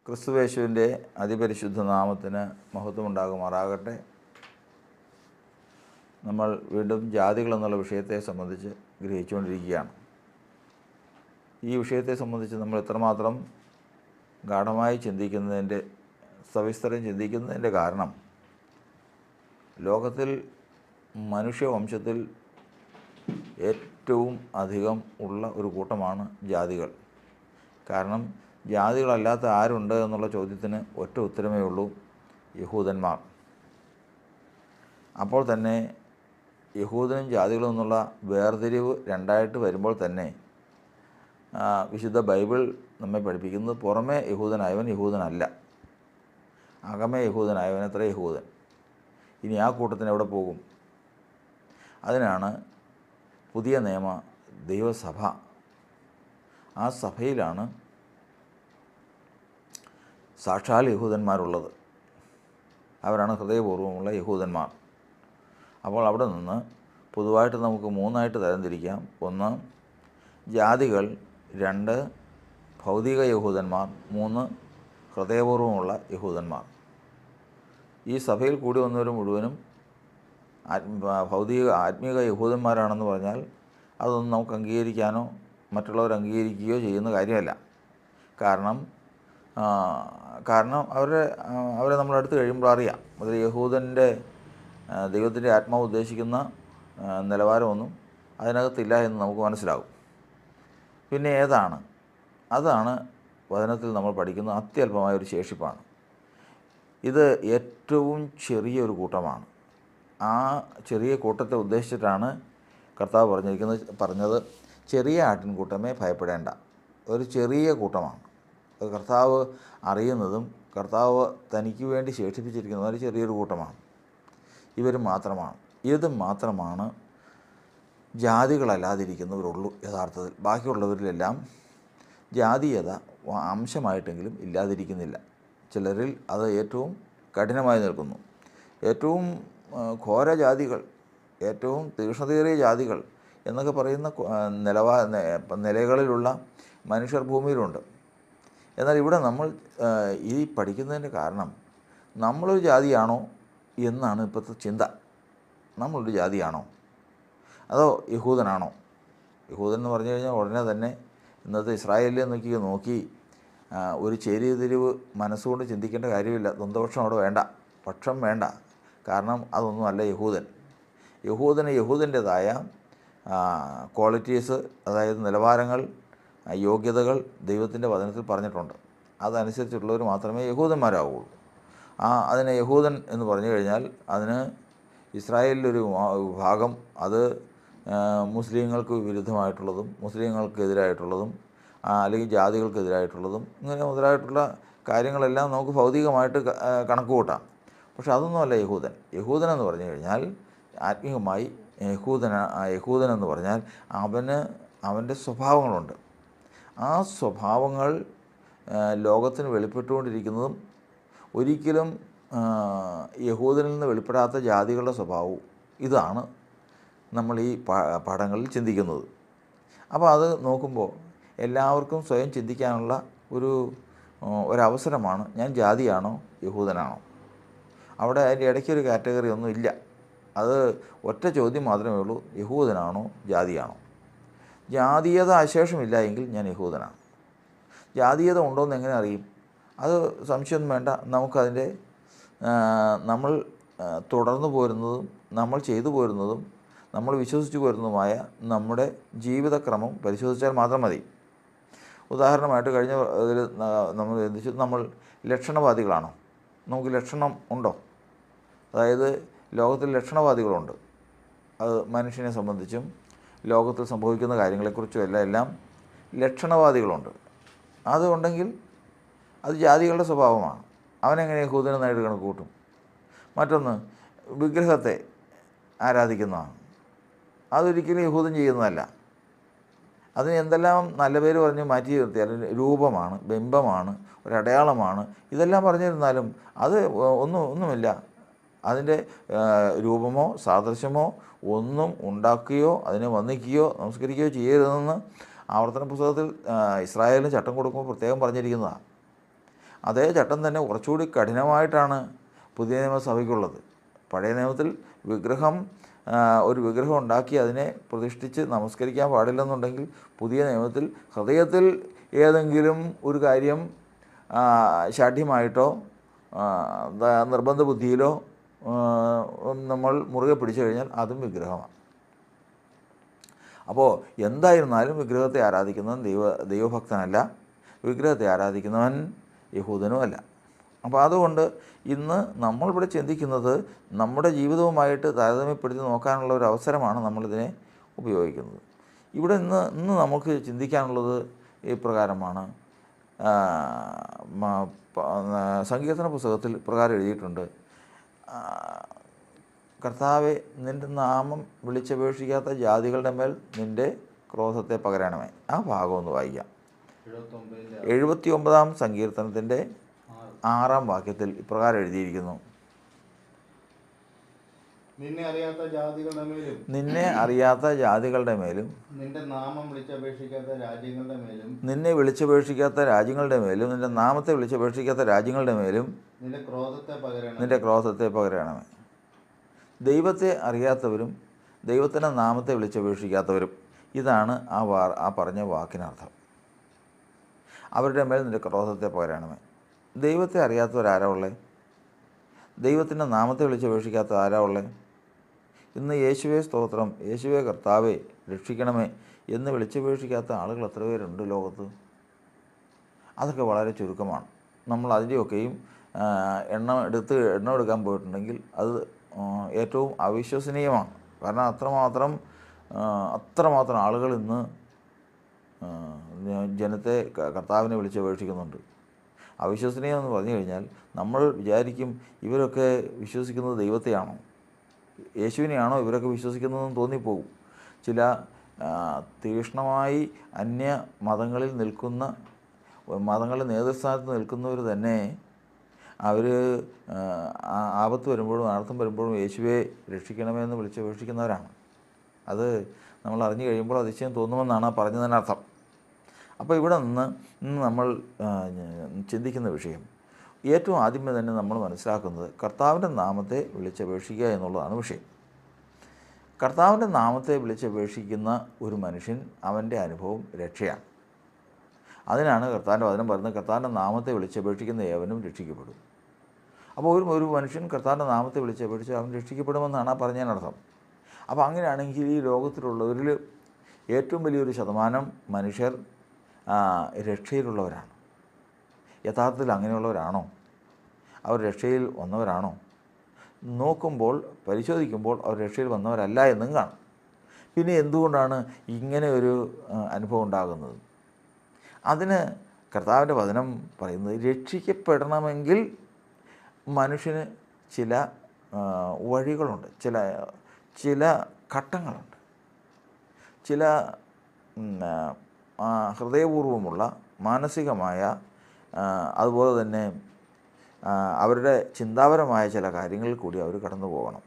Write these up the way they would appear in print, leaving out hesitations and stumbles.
ക്രിസ്തുവേശുവിൻ്റെ അതിപരിശുദ്ധ നാമത്തിന് മഹത്വമുണ്ടാകുമാറാകട്ടെ. നമ്മൾ വീണ്ടും ജാതികൾ എന്നുള്ള വിഷയത്തെ സംബന്ധിച്ച് ഗ്രഹിച്ചുകൊണ്ടിരിക്കുകയാണ്. ഈ വിഷയത്തെ സംബന്ധിച്ച് നമ്മൾ എത്രമാത്രം ഗാഢമായി സവിസ്തരം ചിന്തിക്കുന്നതിൻ്റെ കാരണം ലോകത്തിൽ മനുഷ്യവംശത്തിൽ ഏറ്റവും അധികം ഉള്ള ഒരു കൂട്ടമാണ് ജാതികൾ. കാരണം ജാതികളല്ലാത്ത ആരുണ്ട് എന്നുള്ള ചോദ്യത്തിന് ഒറ്റ ഉത്തരമേ ഉള്ളൂ: യഹൂദന്മാർ. അപ്പോൾ തന്നെ യഹൂദനും ജാതികളും എന്നുള്ള വേർതിരിവ് രണ്ടായിട്ട് വരുമ്പോൾ തന്നെ വിശുദ്ധ ബൈബിൾ നമ്മെ പഠിപ്പിക്കുന്നത് പുറമേ യഹൂദനായവൻ യഹൂദനല്ല, അകമേ യഹൂദനായവൻ എത്ര യഹൂദൻ. ഇനി ആ കൂട്ടത്തിന് എവിടെ പോകും? അതിനാണ് പുതിയ നിയമ ദൈവസഭ. ആ സഭയിലാണ് സാക്ഷാൽ യഹൂദന്മാരുള്ളത്. അവരാണ് ഹൃദയപൂർവ്വമുള്ള യഹൂദന്മാർ. അപ്പോൾ അവിടെ നിന്ന് പൊതുവായിട്ട് നമുക്ക് മൂന്നായിട്ട് തരംതിരിക്കാം. ഒന്ന്, ജാതികൾ; രണ്ട്, ഭൗതിക യഹൂദന്മാർ; മൂന്ന്, ഹൃദയപൂർവ്വമുള്ള യഹൂദന്മാർ. ഈ സഭയിൽ കൂടി വന്നവർ മുഴുവനും ആത്മീക യഹൂദന്മാരാണെന്ന് പറഞ്ഞാൽ അതൊന്നും നമുക്ക് അംഗീകരിക്കാനോ മറ്റുള്ളവർ അംഗീകരിക്കുകയോ ചെയ്യുന്ന കാര്യമല്ല. കാരണം അവരെ നമ്മളെടുത്ത് കഴിയുമ്പോൾ അറിയാം അതിൽ യഹൂദൻ്റെ ദൈവത്തിൻ്റെ ആത്മാവ് ഉദ്ദേശിക്കുന്ന നിലവാരമൊന്നും അതിനകത്തില്ല എന്ന് നമുക്ക് മനസ്സിലാകും. പിന്നെ ഏതാണ്? അതാണ് വചനത്തിൽ നമ്മൾ പഠിക്കുന്ന അത്യല്പമായ ഒരു ശേഷിപ്പാണ്. ഇത് ഏറ്റവും ചെറിയൊരു കൂട്ടമാണ്. ആ ചെറിയ കൂട്ടത്തെ ഉദ്ദേശിച്ചിട്ടാണ് കർത്താവ് പറഞ്ഞത് ചെറിയ ആട്ടിൻകൂട്ടമേ ഭയപ്പെടേണ്ട. ഒരു ചെറിയ കൂട്ടമാണ്. അത് കർത്താവ് അറിയുന്നതും കർത്താവ് തനിക്ക് വേണ്ടി ശേഷിപ്പിച്ചിരിക്കുന്ന ഒരു ചെറിയൊരു കൂട്ടമാണ്. ഇത് മാത്രമാണ് ജാതികളല്ലാതിരിക്കുന്നവരുള്ളൂ യഥാർത്ഥത്തിൽ. ബാക്കിയുള്ളവരിലെല്ലാം ജാതീയത അംശമായിട്ടെങ്കിലും ഇല്ലാതിരിക്കുന്നില്ല. ചിലരിൽ അത് ഏറ്റവും കഠിനമായി നിൽക്കുന്നു. ഏറ്റവും ഘോര ജാതികൾ, ഏറ്റവും തീക്ഷ്ണതയേറിയ ജാതികൾ എന്നൊക്കെ പറയുന്ന നിലകളിലുള്ള മനുഷ്യർ ഭൂമിയിലുണ്ട്. എന്നാൽ ഇവിടെ നമ്മൾ ഈ പഠിക്കുന്നതിൻ്റെ കാരണം നമ്മളൊരു ജാതിയാണോ എന്നാണ് ഇപ്പോഴത്തെ ചിന്ത. നമ്മളൊരു ജാതിയാണോ അതോ യഹൂദനാണോ? യഹൂദൻ എന്ന് പറഞ്ഞു കഴിഞ്ഞാൽ ഉടനെ തന്നെ ഇന്നത്തെ ഇസ്രായേലിലെ നോക്കി ഒരു ചേരിതിരിവ് മനസ്സുകൊണ്ട് ചിന്തിക്കേണ്ട കാര്യമില്ല. ദ്വന്ദ്വപക്ഷം അവിടെ വേണ്ട, പക്ഷം വേണ്ട. കാരണം അതൊന്നുമല്ല യഹൂദൻ. യഹൂദൻ്റേതായ ക്വാളിറ്റീസ്, അതായത് നിലവാരങ്ങൾ, യോഗ്യതകൾ ദൈവത്തിൻ്റെ വചനത്തിൽ പറഞ്ഞിട്ടുണ്ട്. അതനുസരിച്ചുള്ളവർ മാത്രമേ യഹൂദന്മാരാവുകയുള്ളൂ. അതിന് യഹൂദൻ എന്ന് പറഞ്ഞു കഴിഞ്ഞാൽ അതിന് ഇസ്രായേലിലൊരു വിഭാഗം, അത് മുസ്ലിങ്ങൾക്ക് വിരുദ്ധമായിട്ടുള്ളതും മുസ്ലിങ്ങൾക്കെതിരായിട്ടുള്ളതും അല്ലെങ്കിൽ ജാതികൾക്കെതിരായിട്ടുള്ളതും ഇങ്ങനെ മുതലായിട്ടുള്ള കാര്യങ്ങളെല്ലാം നമുക്ക് ഭൗതികമായിട്ട് കണക്ക് കൂട്ടാം. പക്ഷെ അതൊന്നുമല്ല യഹൂദൻ. യഹൂദൻ എന്ന് പറഞ്ഞു കഴിഞ്ഞാൽ ആത്മീയമായി യഹൂദൻ എന്ന് പറഞ്ഞാൽ അവൻ്റെ സ്വഭാവങ്ങളുണ്ട്. ആ സ്വഭാവങ്ങൾ ലോകത്തിന് വെളിപ്പെട്ടുകൊണ്ടിരിക്കുന്നതും ഒരിക്കലും യഹൂദനിൽ നിന്ന് വെളിപ്പെടാത്ത ജാതികളുടെ സ്വഭാവവും ഇതാണ് നമ്മൾ ഈ പാഠങ്ങളിൽ ചിന്തിക്കുന്നത്. അപ്പോൾ അത് നോക്കുമ്പോൾ എല്ലാവർക്കും സ്വയം ചിന്തിക്കാനുള്ള ഒരവസരമാണ്. ഞാൻ ജാതിയാണോ യഹൂദനാണോ? അവിടെ അതിൻ്റെ ഇടയ്ക്കൊരു കാറ്റഗറി ഒന്നും ഇല്ല. അത് ഒറ്റ ചോദ്യം മാത്രമേ ഉള്ളൂ: യഹൂദനാണോ ജാതിയാണോ? ജാതീയത അശേഷമില്ല എങ്കിൽ ഞാൻ യഹൂദനാണ്. ജാതീയത ഉണ്ടോയെന്ന് എങ്ങനെ അറിയും? അത് സംശയമൊന്നും വേണ്ട. നമുക്കതിൻ്റെ നമ്മൾ തുടർന്നു പോരുന്നതും നമ്മൾ ചെയ്തു പോരുന്നതും നമ്മൾ വിശ്വസിച്ചു പോരുന്നതുമായ നമ്മുടെ ജീവിതക്രമം പരിശോധിച്ചാൽ മാത്രം മതി. ഉദാഹരണമായിട്ട് കഴിഞ്ഞ ഇതിൽ നമ്മൾ ചിന്തിച്ചു, നമ്മൾ ലക്ഷണവാദികളാണോ? നമുക്ക് ലക്ഷണം ഉണ്ടോ? അതായത് ലോകത്തിൽ ലക്ഷണവാദികളുണ്ട്. അത് മനുഷ്യനെ സംബന്ധിച്ചും ലോകത്തിൽ സംഭവിക്കുന്ന കാര്യങ്ങളെക്കുറിച്ചും എല്ലാം ലക്ഷണവാദികളുണ്ട്. അതുണ്ടെങ്കിൽ അത് ജാതികളുടെ സ്വഭാവമാണ്. അവനെങ്ങനെ യഹൂദനെന്നായിട്ട് കണക്ക് കൂട്ടും? മറ്റൊന്ന്, വിഗ്രഹത്തെ ആരാധിക്കുന്നതാണ്. അതൊരിക്കലും യഹൂദൻ ചെയ്യുന്നതല്ല. അതിന് എന്തെല്ലാം നല്ല പേര് പറഞ്ഞ് മാറ്റി നിർത്തിയാലും രൂപമാണ്, ബിംബമാണ്, ഒരടയാളമാണ്, ഇതെല്ലാം പറഞ്ഞിരുന്നാലും അത് ഒന്നുമില്ല. അതിൻ്റെ രൂപമോ സാദൃശ്യമോ ഒന്നും ഉണ്ടാക്കുകയോ അതിനെ വന്ദിക്കുകയോ നമസ്കരിക്കുകയോ ചെയ്യരുതെന്ന് ആവർത്തന പുസ്തകത്തിൽ ഇസ്രായേലിന് ചട്ടം കൊടുക്കുമ്പോൾ പ്രത്യേകം പറഞ്ഞിരിക്കുന്നതാണ്. അതേ ചട്ടം തന്നെ കുറച്ചുകൂടി കഠിനമായിട്ടാണ് പുതിയ നിയമസഭയ്ക്കുള്ളത്. പഴയ നിയമത്തിൽ ഒരു വിഗ്രഹം ഉണ്ടാക്കി അതിനെ പ്രതിഷ്ഠിച്ച് നമസ്കരിക്കാൻ പാടില്ലെന്നുണ്ടെങ്കിൽ, പുതിയ നിയമത്തിൽ ഹൃദയത്തിൽ ഏതെങ്കിലും ഒരു കാര്യം ശാഠ്യമായിട്ടോ നിർബന്ധ ബുദ്ധിയിലോ നമ്മൾ മുറുകെ പിടിച്ചു കഴിഞ്ഞാൽ അതും വിഗ്രഹമാണ്. അപ്പോൾ എന്തായിരുന്നാലും വിഗ്രഹത്തെ ആരാധിക്കുന്നവൻ ദൈവഭക്തനല്ല, വിഗ്രഹത്തെ ആരാധിക്കുന്നവൻ യഹൂദനുമല്ല. അപ്പോൾ അതുകൊണ്ട് ഇന്ന് നമ്മളിവിടെ ചിന്തിക്കുന്നത് നമ്മുടെ ജീവിതവുമായിട്ട് താരതമ്യപ്പെടുത്തി നോക്കാനുള്ള ഒരു അവസരമാണ് നമ്മളിതിനെ ഉപയോഗിക്കുന്നത്. ഇവിടെ ഇന്ന് നമുക്ക് ചിന്തിക്കാനുള്ളത് ഇപ്രകാരമാണ്. സങ്കീർത്തന പുസ്തകത്തിൽ ഇപ്രകാരം എഴുതിയിട്ടുണ്ട്: കർത്താവെ, നിൻ്റെ നാമം വിളിച്ചപേക്ഷിക്കാത്ത ജാതികളുടെ മേൽ നിൻ്റെ ക്രോധത്തെ പകരണമേ. ആ ഭാഗം ഒന്ന് വായിക്കാം. 79-ാം സങ്കീർത്തനത്തിൻ്റെ 6-ാം വാക്യത്തിൽ ഇപ്രകാരം എഴുതിയിരിക്കുന്നു: നിന്നെ അറിയാത്ത ജാതികളുടെ മേലും നിന്റെ നാമം വിളിച്ചപേക്ഷിക്കാത്ത രാജ്യങ്ങളുടെ മേലും നിന്നെ വിളിച്ചപേക്ഷിക്കാത്ത രാജ്യങ്ങളുടെ മേലും നിന്റെ നാമത്തെ വിളിച്ചപേക്ഷിക്കാത്ത രാജ്യങ്ങളുടെ മേലും നിന്റെ ക്രോധത്തെ പകരണമേ. ദൈവത്തെ അറിയാത്തവരും ദൈവത്തിൻ്റെ നാമത്തെ വിളിച്ചപേക്ഷിക്കാത്തവരും, ഇതാണ് ആ പറഞ്ഞ വാക്കിനർത്ഥം. അവരുടെ മേൽ നിന്റെ ക്രോധത്തെ പകരണമേ. ദൈവത്തെ അറിയാത്തവരാരാ ഉള്ളത്? ദൈവത്തിൻ്റെ നാമത്തെ വിളിച്ചപേക്ഷിക്കാത്ത ആരാ ഉള്ളത്? ഇന്ന് യേശുവേ സ്തോത്രം, യേശുവേ കർത്താവേ രക്ഷിക്കണമേ എന്ന് വിളിച്ചപേക്ഷിക്കാത്ത ആളുകൾ എത്ര പേരുണ്ട് ലോകത്ത്? അതൊക്കെ വളരെ ചുരുക്കമാണ്. നമ്മൾ അതിൻ്റെയൊക്കെയും എണ്ണം എടുക്കാൻ പോയിട്ടുണ്ടെങ്കിൽ അത് ഏറ്റവും അവിശ്വസനീയമാണ്. കാരണം അത്രമാത്രം ആളുകൾ ഇന്ന് ജനത്തെ കർത്താവിനെ വിളിച്ചപേക്ഷിക്കുന്നുണ്ട്. അവിശ്വസനീയം എന്ന് പറഞ്ഞു കഴിഞ്ഞാൽ നമ്മൾ വിചാരിക്കും ഇവരൊക്കെ വിശ്വസിക്കുന്നത് ദൈവത്തെയാണോ, യേശുവിനെയാണോ ഇവരൊക്കെ വിശ്വസിക്കുന്നതെന്ന് തോന്നിപ്പോകും. ചില തീക്ഷ്ണമായി അന്യ മതങ്ങളുടെ നേതൃസ്ഥാനത്ത് നിൽക്കുന്നവർ തന്നെ അവർ ആപത്ത് വരുമ്പോഴും അനർത്ഥം വരുമ്പോഴും യേശുവെ രക്ഷിക്കണമെന്ന് വിളിച്ചപേക്ഷിക്കുന്നവരാണ്. അത് നമ്മൾ അറിഞ്ഞു കഴിയുമ്പോൾ അതിശയം തോന്നുമെന്നാണ് പറഞ്ഞതിനർത്ഥം. അപ്പോൾ ഇവിടെ ഇന്ന് നമ്മൾ ചിന്തിക്കുന്ന വിഷയം, ഏറ്റവും ആദ്യമേ തന്നെ നമ്മൾ മനസ്സിലാക്കുന്നത് കർത്താവിൻ്റെ നാമത്തെ വിളിച്ചപേക്ഷിക്കുക എന്നുള്ളതാണ് വിഷയം. കർത്താവിൻ്റെ നാമത്തെ വിളിച്ചപേക്ഷിക്കുന്ന ഒരു മനുഷ്യൻ, അവൻ്റെ അനുഭവം രക്ഷയാണ്. അതിനാണ് കർത്താവിൻ്റെ വചനം പറയുന്നത്, കർത്താവിൻ്റെ നാമത്തെ വിളിച്ചപേക്ഷിക്കുന്ന ഏവനും രക്ഷിക്കപ്പെടും. അപ്പോൾ ഒരു മനുഷ്യൻ കർത്താവിൻ്റെ നാമത്തെ വിളിച്ചപേക്ഷിച്ച് അവൻ രക്ഷിക്കപ്പെടുമെന്നാണ് ആ പറഞ്ഞതിനർത്ഥം. അപ്പോൾ അങ്ങനെയാണെങ്കിൽ ഈ ലോകത്തിലുള്ളവരിൽ ഏറ്റവും വലിയൊരു ശതമാനം മനുഷ്യർ രക്ഷയിലുള്ളവരാണ്. യഥാർത്ഥത്തിൽ അങ്ങനെയുള്ളവരാണോ? അവർ രക്ഷയിൽ വന്നവരാണോ? പരിശോധിക്കുമ്പോൾ അവർ രക്ഷയിൽ വന്നവരല്ല എന്നും കാണും. പിന്നെ എന്തുകൊണ്ടാണ് ഇങ്ങനെ ഒരു അനുഭവം ഉണ്ടാകുന്നത്? അതിന് കർത്താവിൻ്റെ വചനം പറയുന്നത്, രക്ഷിക്കപ്പെടണമെങ്കിൽ മനുഷ്യന് ചില വഴികളുണ്ട്, ചില ഘട്ടങ്ങളുണ്ട്, ചില ഹൃദയപൂർവ്വമുള്ള മാനസികമായ അതുപോലെ തന്നെ അവരുടെ ചിന്താപരമായ ചില കാര്യങ്ങളിൽ കൂടി അവർ കടന്നു പോകണം.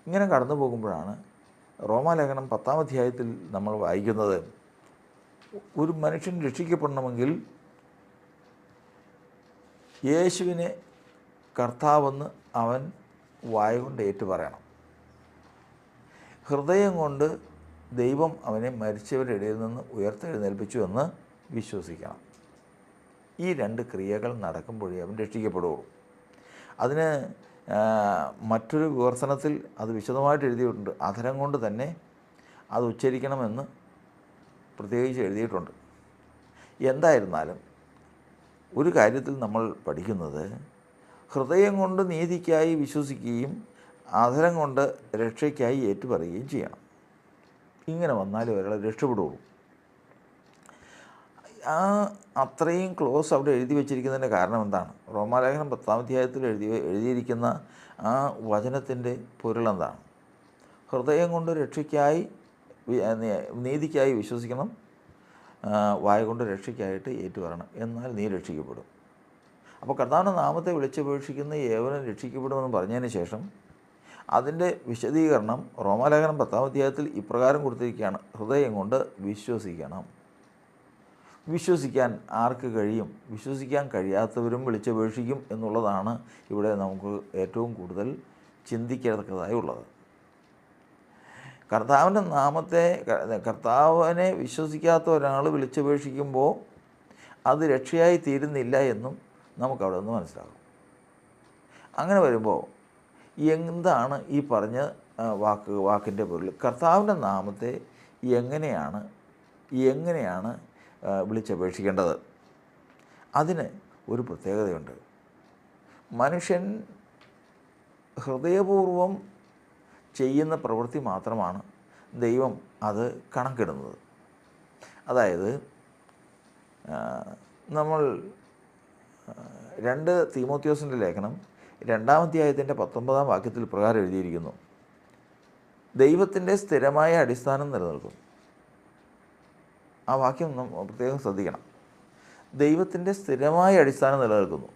ഇങ്ങനെ കടന്നു പോകുമ്പോഴാണ് റോമാലേഖനം 10-ാം അധ്യായത്തിൽ നമ്മൾ വായിക്കുന്നത്, ഒരു മനുഷ്യൻ രക്ഷിക്കപ്പെടണമെങ്കിൽ യേശുവിനെ കർത്താവെന്ന് അവൻ വായുകൊണ്ട് ഏറ്റുപറയണം, ഹൃദയം കൊണ്ട് ദൈവം അവനെ മരിച്ചവരുടെ ഇടയിൽ നിന്ന് ഉയർത്തെഴുന്നേൽപ്പിച്ചു എന്ന് വിശ്വസിക്കണം. ഈ 2 ക്രിയകൾ നടക്കുമ്പോഴേ അവൻ രക്ഷിക്കപ്പെടുകയുള്ളൂ. അതിന് മറ്റൊരു വിവർത്തനത്തിൽ അത് വിശദമായിട്ട് എഴുതിയിട്ടുണ്ട്. അധരം കൊണ്ട് തന്നെ അത് ഉച്ചരിക്കണമെന്ന് പ്രത്യേകിച്ച് എഴുതിയിട്ടുണ്ട്. എന്തായിരുന്നാലും ഒരു കാര്യത്തിൽ നമ്മൾ പഠിക്കുന്നത്, ഹൃദയം കൊണ്ട് നീതിക്കായി വിശ്വസിക്കുകയും അധരം കൊണ്ട് രക്ഷയ്ക്കായി ഏറ്റുപറയുകയും ചെയ്യണം. ഇങ്ങനെ വന്നാലും ഒരാൾ രക്ഷപ്പെടുകയുള്ളൂ. അത്രയും ക്ലോസ് അവിടെ എഴുതി വച്ചിരിക്കുന്നതിൻ്റെ കാരണം എന്താണ്? റോമാലേഖനം 10-ാം അധ്യായത്തിൽ എഴുതിയിരിക്കുന്ന ആ വചനത്തിൻ്റെ പൊരുളെന്താണ്? ഹൃദയം കൊണ്ട് നീതിക്കായി വിശ്വസിക്കണം, വായ കൊണ്ട് രക്ഷയ്ക്കായിട്ട് ഏറ്റുപറയണം, എന്നാൽ നീ രക്ഷിക്കപ്പെടും. അപ്പോൾ കർത്താവിൻ്റെ നാമത്തെ വിളിച്ചപേക്ഷിക്കുന്ന ഏവനും രക്ഷിക്കപ്പെടുമെന്ന് പറഞ്ഞതിന് ശേഷം അതിൻ്റെ വിശദീകരണം റോമാലേഖനം 10-ാം അധ്യായത്തിൽ ഇപ്രകാരം കൊടുത്തിരിക്കുകയാണ്: ഹൃദയം കൊണ്ട് വിശ്വസിക്കണം. വിശ്വസിക്കാൻ ആർക്ക് കഴിയും? വിശ്വസിക്കാൻ കഴിയാത്തവരും വിളിച്ചപേക്ഷിക്കും എന്നുള്ളതാണ് ഇവിടെ നമുക്ക് ഏറ്റവും കൂടുതൽ ചിന്തിക്കത്തക്കതായി ഉള്ളത്. കർത്താവിൻ്റെ നാമത്തെ, കർത്താവിനെ വിശ്വസിക്കാത്ത ഒരാൾ വിളിച്ചപേക്ഷിക്കുമ്പോൾ അത് രക്ഷയായി തീരുന്നില്ല എന്നും നമുക്കവിടെ നിന്ന് മനസ്സിലാകും. അങ്ങനെ വരുമ്പോൾ എന്താണ് ഈ പറഞ്ഞ വാക്കിൻ്റെ പൊരുൾ? കർത്താവിൻ്റെ നാമത്തെ എങ്ങനെയാണ് വിളിച്ചപേക്ഷിക്കേണ്ടത്? അതിന് ഒരു പ്രത്യേകതയുണ്ട്. മനുഷ്യൻ ഹൃദയപൂർവം ചെയ്യുന്ന പ്രവൃത്തി മാത്രമാണ് ദൈവം അത് കണക്കിടുന്നത്. അതായത് നമ്മൾ 2 തീമോത്തിയോസിൻ്റെ ലേഖനം 2-ാം അധ്യായത്തിൻ്റെ 19-ാം വാക്യത്തിൽ പ്രകാരം എഴുതിയിരിക്കുന്നു, ദൈവത്തിൻ്റെ സ്ഥിരമായ അടിസ്ഥാനം നിലനിൽക്കും. ആ വാക്യം പ്രത്യേകം ശ്രദ്ധിക്കണം. ദൈവത്തിൻ്റെ സ്ഥിരമായ അടിസ്ഥാനം നിലനിൽക്കുന്നു.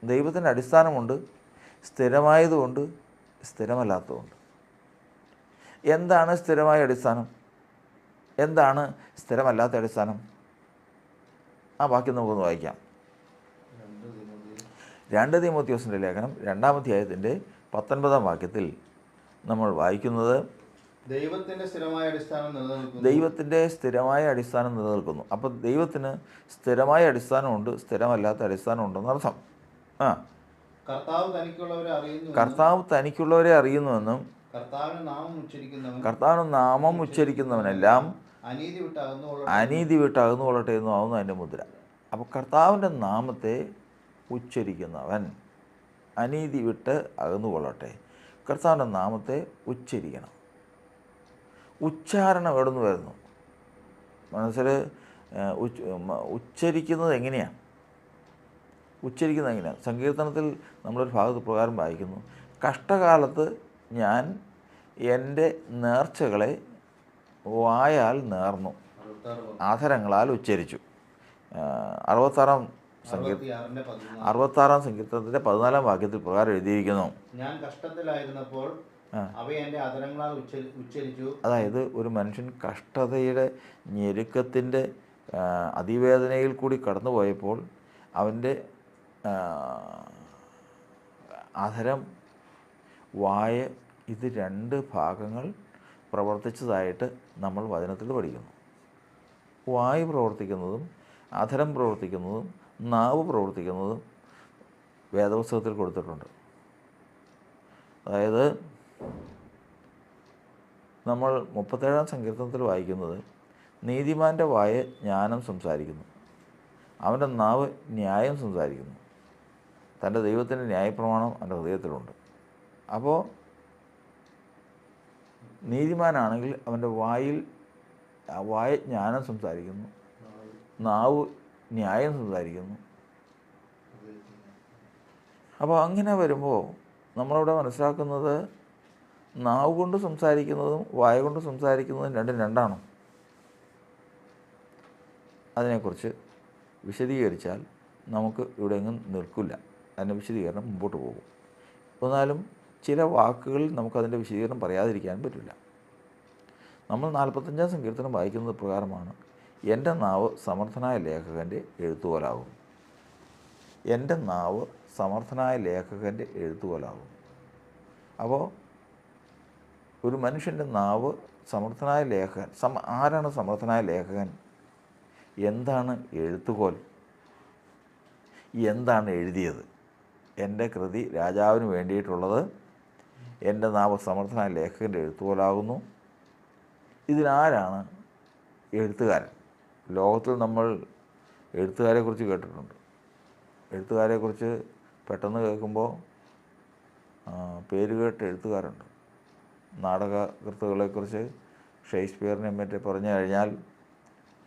ദൈവത്തിൻ്റെ അടിസ്ഥാനമുണ്ട്, സ്ഥിരമായതുകൊണ്ട് സ്ഥിരമല്ലാത്തതുകൊണ്ട്. എന്താണ് സ്ഥിരമായ അടിസ്ഥാനം? എന്താണ് സ്ഥിരമല്ലാത്ത അടിസ്ഥാനം? ആ വാക്യം നമുക്കൊന്ന് വായിക്കാം. 2 തീമോത്തിയോസിൻ്റെ ലേഖനം 2-ാം അധ്യായത്തിൻ്റെ 19-ാം വാക്യത്തിൽ നമ്മൾ വായിക്കുന്നത്, ദൈവത്തിൻ്റെ സ്ഥിരമായ അടിസ്ഥാനം നിലനിൽക്കുന്നു. അപ്പോൾ ദൈവത്തിന് സ്ഥിരമായ അടിസ്ഥാനമുണ്ട്, സ്ഥിരമല്ലാത്ത അടിസ്ഥാനമുണ്ടെന്ന് അർത്ഥം. കർത്താവ് തനിക്കുള്ളവരെ അറിയുന്നുവെന്നും കർത്താവിന് നാമം ഉച്ചരിക്കുന്നവനെല്ലാം അനീതി വിട്ടകന്നു കൊള്ളട്ടെ എന്നും ആവുന്നു അതിൻ്റെ മുദ്ര. അപ്പോൾ കർത്താവിൻ്റെ നാമത്തെ ഉച്ചരിക്കുന്നവൻ അനീതി വിട്ട് അകന്നു കൊള്ളട്ടെ. കർത്താവിൻ്റെ നാമത്തെ ഉച്ചരിക്കണം. ഉച്ചാരണം എവിടെ നിന്ന് വരുന്നു? മനസ്സിൽ ഉച്ചരിക്കുന്നത് എങ്ങനെയാണ്? സങ്കീർത്തനത്തിൽ നമ്മളൊരു ഭാഗത്ത് പ്രകാരം വായിക്കുന്നു, കഷ്ടകാലത്ത് ഞാൻ എൻ്റെ നേർച്ചകളെ വായാൽ നേർന്നു, ആധരങ്ങളാൽ ഉച്ചരിച്ചു. 66-ാം സങ്കീർത്തനത്തിൻ്റെ 14-ാം വാക്യത്തിൽ പ്രകാരം എഴുതിയിരിക്കുന്നു, ഞാൻ കഷ്ടത്തിലായിരുന്നപ്പോൾ അതായത് ഒരു മനുഷ്യൻ കഷ്ടതയുടെ ഞെരുക്കത്തിൻ്റെ അതിവേദനയിൽ കൂടി കടന്നുപോയപ്പോൾ അവൻ്റെ അധരം, വായ, ഇത് 2 ഭാഗങ്ങൾ പ്രവർത്തിച്ചതായിട്ട് നമ്മൾ വചനത്തിൽ പഠിക്കുന്നു. വായു പ്രവർത്തിക്കുന്നതും അധരം പ്രവർത്തിക്കുന്നതും നാവ് പ്രവർത്തിക്കുന്നതും വേദപുസ്തകത്തിൽ കൊടുത്തിട്ടുണ്ട്. അതായത് നമ്മൾ 37-ാം സങ്കീർത്തനത്തിൽ വായിക്കുന്നത്, നീതിമാൻ്റെ വായ ജ്ഞാനം സംസാരിക്കുന്നു, അവൻ്റെ നാവ് ന്യായം സംസാരിക്കുന്നു, തൻ്റെ ദൈവത്തിൻ്റെ ന്യായപ്രമാണം അവൻ്റെ ഹൃദയത്തിലുണ്ട്. അപ്പോൾ നീതിമാനാണെങ്കിൽ അവൻ്റെ വായ ജ്ഞാനം സംസാരിക്കുന്നു, നാവ് ന്യായം സംസാരിക്കുന്നു. അപ്പോൾ അങ്ങനെ വരുമ്പോൾ നമ്മളിവിടെ മനസ്സിലാക്കുന്നത്, നാവ് കൊണ്ട് സംസാരിക്കുന്നതും വായ കൊണ്ട് സംസാരിക്കുന്നതും രണ്ടാണ്. അതിനെക്കുറിച്ച് വിശദീകരിച്ചാൽ നമുക്ക് ഇവിടെ എങ്ങും നിൽക്കില്ല. അതിൻ്റെ വിശദീകരണം മുമ്പോട്ട് പോകും. എന്നാലും ചില വാക്കുകളിൽ നമുക്കതിൻ്റെ വിശദീകരണം പറയാതിരിക്കാൻ പറ്റില്ല. നമ്മൾ 45-ാം സങ്കീർത്തനം വായിക്കുന്നത് പ്രകാരമാണ്, എൻ്റെ നാവ് സമർത്ഥനായ ലേഖകൻ്റെ എഴുത്തുപോലാകും. എൻ്റെ നാവ് സമർത്ഥനായ ലേഖകൻ്റെ എഴുത്തുപോലാകും. അപ്പോൾ ഒരു മനുഷ്യൻ്റെ നാവ് സമർത്ഥനായ ലേഖകൻ. ആരാണ് സമർത്ഥനായ ലേഖകൻ? എന്താണ് എഴുത്തുകോൽ? എന്താണ് എഴുതിയത്? എൻ്റെ കൃതി രാജാവിന് വേണ്ടിയിട്ടുള്ളത് എൻ്റെ നാവ് സമർത്ഥനായ ലേഖകൻ്റെ എഴുത്തുപോലാകുന്നു. ഇതിനാരാണ് എഴുത്തുകാരൻ? ലോകത്തിൽ നമ്മൾ എഴുത്തുകാരെക്കുറിച്ച് കേട്ടിട്ടുണ്ട്. എഴുത്തുകാരെക്കുറിച്ച് പെട്ടെന്ന് കേൾക്കുമ്പോൾ പേരുകേട്ട എഴുത്തുകാരുണ്ട്. നാടകകൃത്തുകളെക്കുറിച്ച് ഷേക്സ്പിയറിനെ മറ്റേ പറഞ്ഞു കഴിഞ്ഞാൽ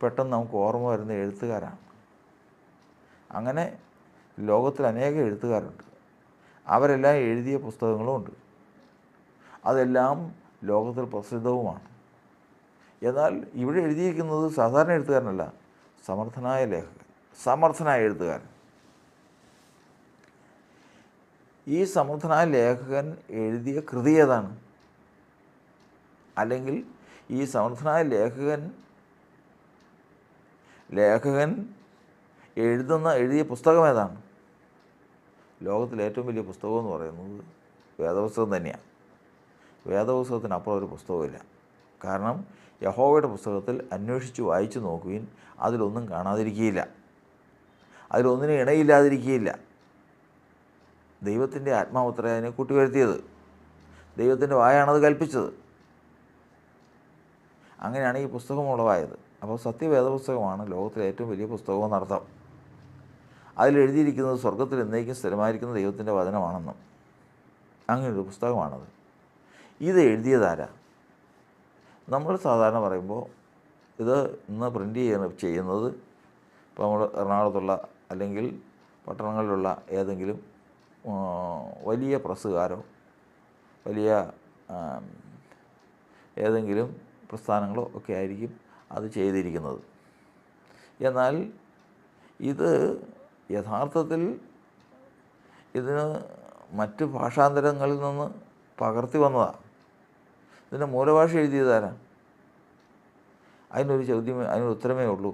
പെട്ടെന്ന് നമുക്ക് ഓർമ്മ വരുന്ന എഴുത്തുകാരാണ്. അങ്ങനെ ലോകത്തിൽ അനേകം എഴുത്തുകാരുണ്ട്. അവരെല്ലാം എഴുതിയ പുസ്തകങ്ങളുമുണ്ട്. അതെല്ലാം ലോകത്തിൽ പ്രസിദ്ധവുമാണ്. എന്നാൽ ഇവിടെ എഴുതിയിരിക്കുന്നത് സാധാരണ എഴുത്തുകാരനല്ല, സമർത്ഥനായ ലേഖകൻ, സമർത്ഥനായ എഴുത്തുകാരൻ. ഈ സമർത്ഥനായ ലേഖകൻ എഴുതിയ കൃതി ഏതാണ്? അല്ലെങ്കിൽ ഈ സമർത്ഥനായ ലേഖകൻ എഴുതിയ പുസ്തകം ഏതാണ്? ലോകത്തിലെ ഏറ്റവും വലിയ പുസ്തകം എന്ന് പറയുന്നത് വേദപുസ്തകം തന്നെയാണ്. വേദപുസ്തകത്തിനപ്പുറം ഒരു പുസ്തകമില്ല. കാരണം യഹോവയുടെ പുസ്തകത്തിൽ അന്വേഷിച്ച് വായിച്ചു നോക്കുവിൻ, അതിലൊന്നും കാണാതിരിക്കുകയില്ല, അതിലൊന്നിനും ഇണയില്ലാതിരിക്കുകയില്ല. ദൈവത്തിൻ്റെ ആത്മാവത്രേ അതിനെ കൂട്ടിവരുത്തിയത്, ദൈവത്തിൻ്റെ വായാണത് കൽപ്പിച്ചത്. അങ്ങനെയാണ് ഈ പുസ്തകം ഉളവായത്. അപ്പോൾ സത്യവേദപുസ്തകമാണ് ലോകത്തിലെ ഏറ്റവും വലിയ പുസ്തകമെന്നർത്ഥം. അതിലെഴുതിയിരിക്കുന്നത് സ്വർഗത്തിൽ എന്നേക്കും സ്ഥിരമായിരിക്കുന്ന ദൈവത്തിൻ്റെ വചനമാണെന്നും അങ്ങനെയൊരു പുസ്തകമാണത്. ഇത് എഴുതിയതാരാ? നമ്മൾ സാധാരണ പറയുമ്പോൾ ഇത് ഇന്ന് പ്രിൻ്റ് ചെയ്യുന്നത് ഇപ്പോൾ നമ്മൾ എറണാകുളത്തുള്ള അല്ലെങ്കിൽ പട്ടണങ്ങളിലുള്ള ഏതെങ്കിലും വലിയ പ്രസ്സുകാരോ വലിയ ഏതെങ്കിലും പ്രസ്ഥാനങ്ങളോ ഒക്കെ ആയിരിക്കും അത് ചെയ്തിരിക്കുന്നത്. എന്നാൽ ഇത് യഥാർത്ഥത്തിൽ ഇതിന് മറ്റ് ഭാഷാന്തരങ്ങളിൽ നിന്ന് പകർത്തി വന്നതാണ്. ഇതിൻ്റെ മൂലഭാഷ എഴുതിയതാരാ? അതിനൊരു ഉത്തരമേ ഉള്ളൂ.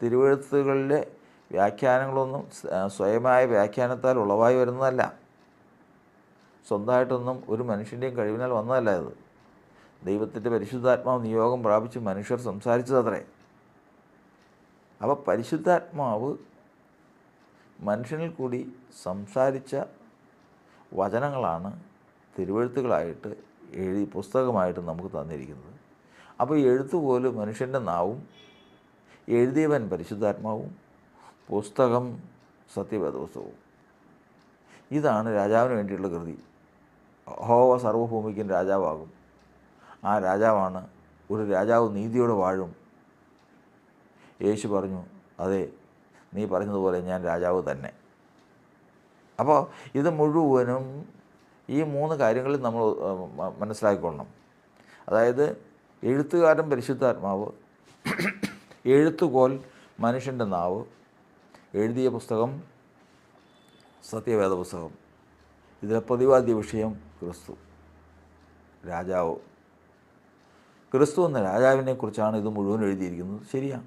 തിരുവെഴുത്തുകളിലെ വ്യാഖ്യാനങ്ങളൊന്നും സ്വയമായ വ്യാഖ്യാനത്താൽ ഉളവായി വരുന്നതല്ല. സ്വന്തമായിട്ടൊന്നും ഒരു മനുഷ്യൻ്റെയും കഴിവിനാൽ വന്നതല്ല ഇത്. ദൈവത്തിൻ്റെ പരിശുദ്ധാത്മാവ് നിയോഗം പ്രാപിച്ച് മനുഷ്യർ സംസാരിച്ചതത്രേ. അപ്പോൾ പരിശുദ്ധാത്മാവ് മനുഷ്യനിൽ കൂടി സംസാരിച്ച വചനങ്ങളാണ് തിരുവെഴുത്തുകളായിട്ട് പുസ്തകമായിട്ട് നമുക്ക് തന്നിരിക്കുന്നത്. അപ്പോൾ എഴുത്തുപോലും മനുഷ്യൻ്റെ നാവും, എഴുതിയവൻ പരിശുദ്ധാത്മാവും, പുസ്തകം സത്യവേദപുസ്തകവും. ഇതാണ് രാജാവിന് വേണ്ടിയുള്ള കൃതി. യഹോവ സർവ്വഭൂമിക്കും രാജാവാകും. ആ രാജാവാണ്. ഒരു രാജാവ് നീതിയോടെ വാഴും. യേശു പറഞ്ഞു, അതെ, നീ പറഞ്ഞതുപോലെ ഞാൻ രാജാവ് തന്നെ. അപ്പോൾ ഇത് മുഴുവനും ഈ 3 കാര്യങ്ങളിൽ നമ്മൾ മനസ്സിലാക്കിക്കൊള്ളണം. അതായത് എഴുത്തുകാരൻ പരിശുദ്ധാത്മാവ്, എഴുത്തുകോൽ മനുഷ്യൻ്റെ നാവ്, എഴുതിയ പുസ്തകം സത്യവേദ പുസ്തകം. ഇതിലെ പ്രതിപാദ്യ വിഷയം ക്രിസ്തു രാജാവ്. ക്രിസ്തു എന്ന രാജാവിനെക്കുറിച്ചാണ് ഇത് മുഴുവൻ എഴുതിയിരിക്കുന്നത്. ശരിയാണ്.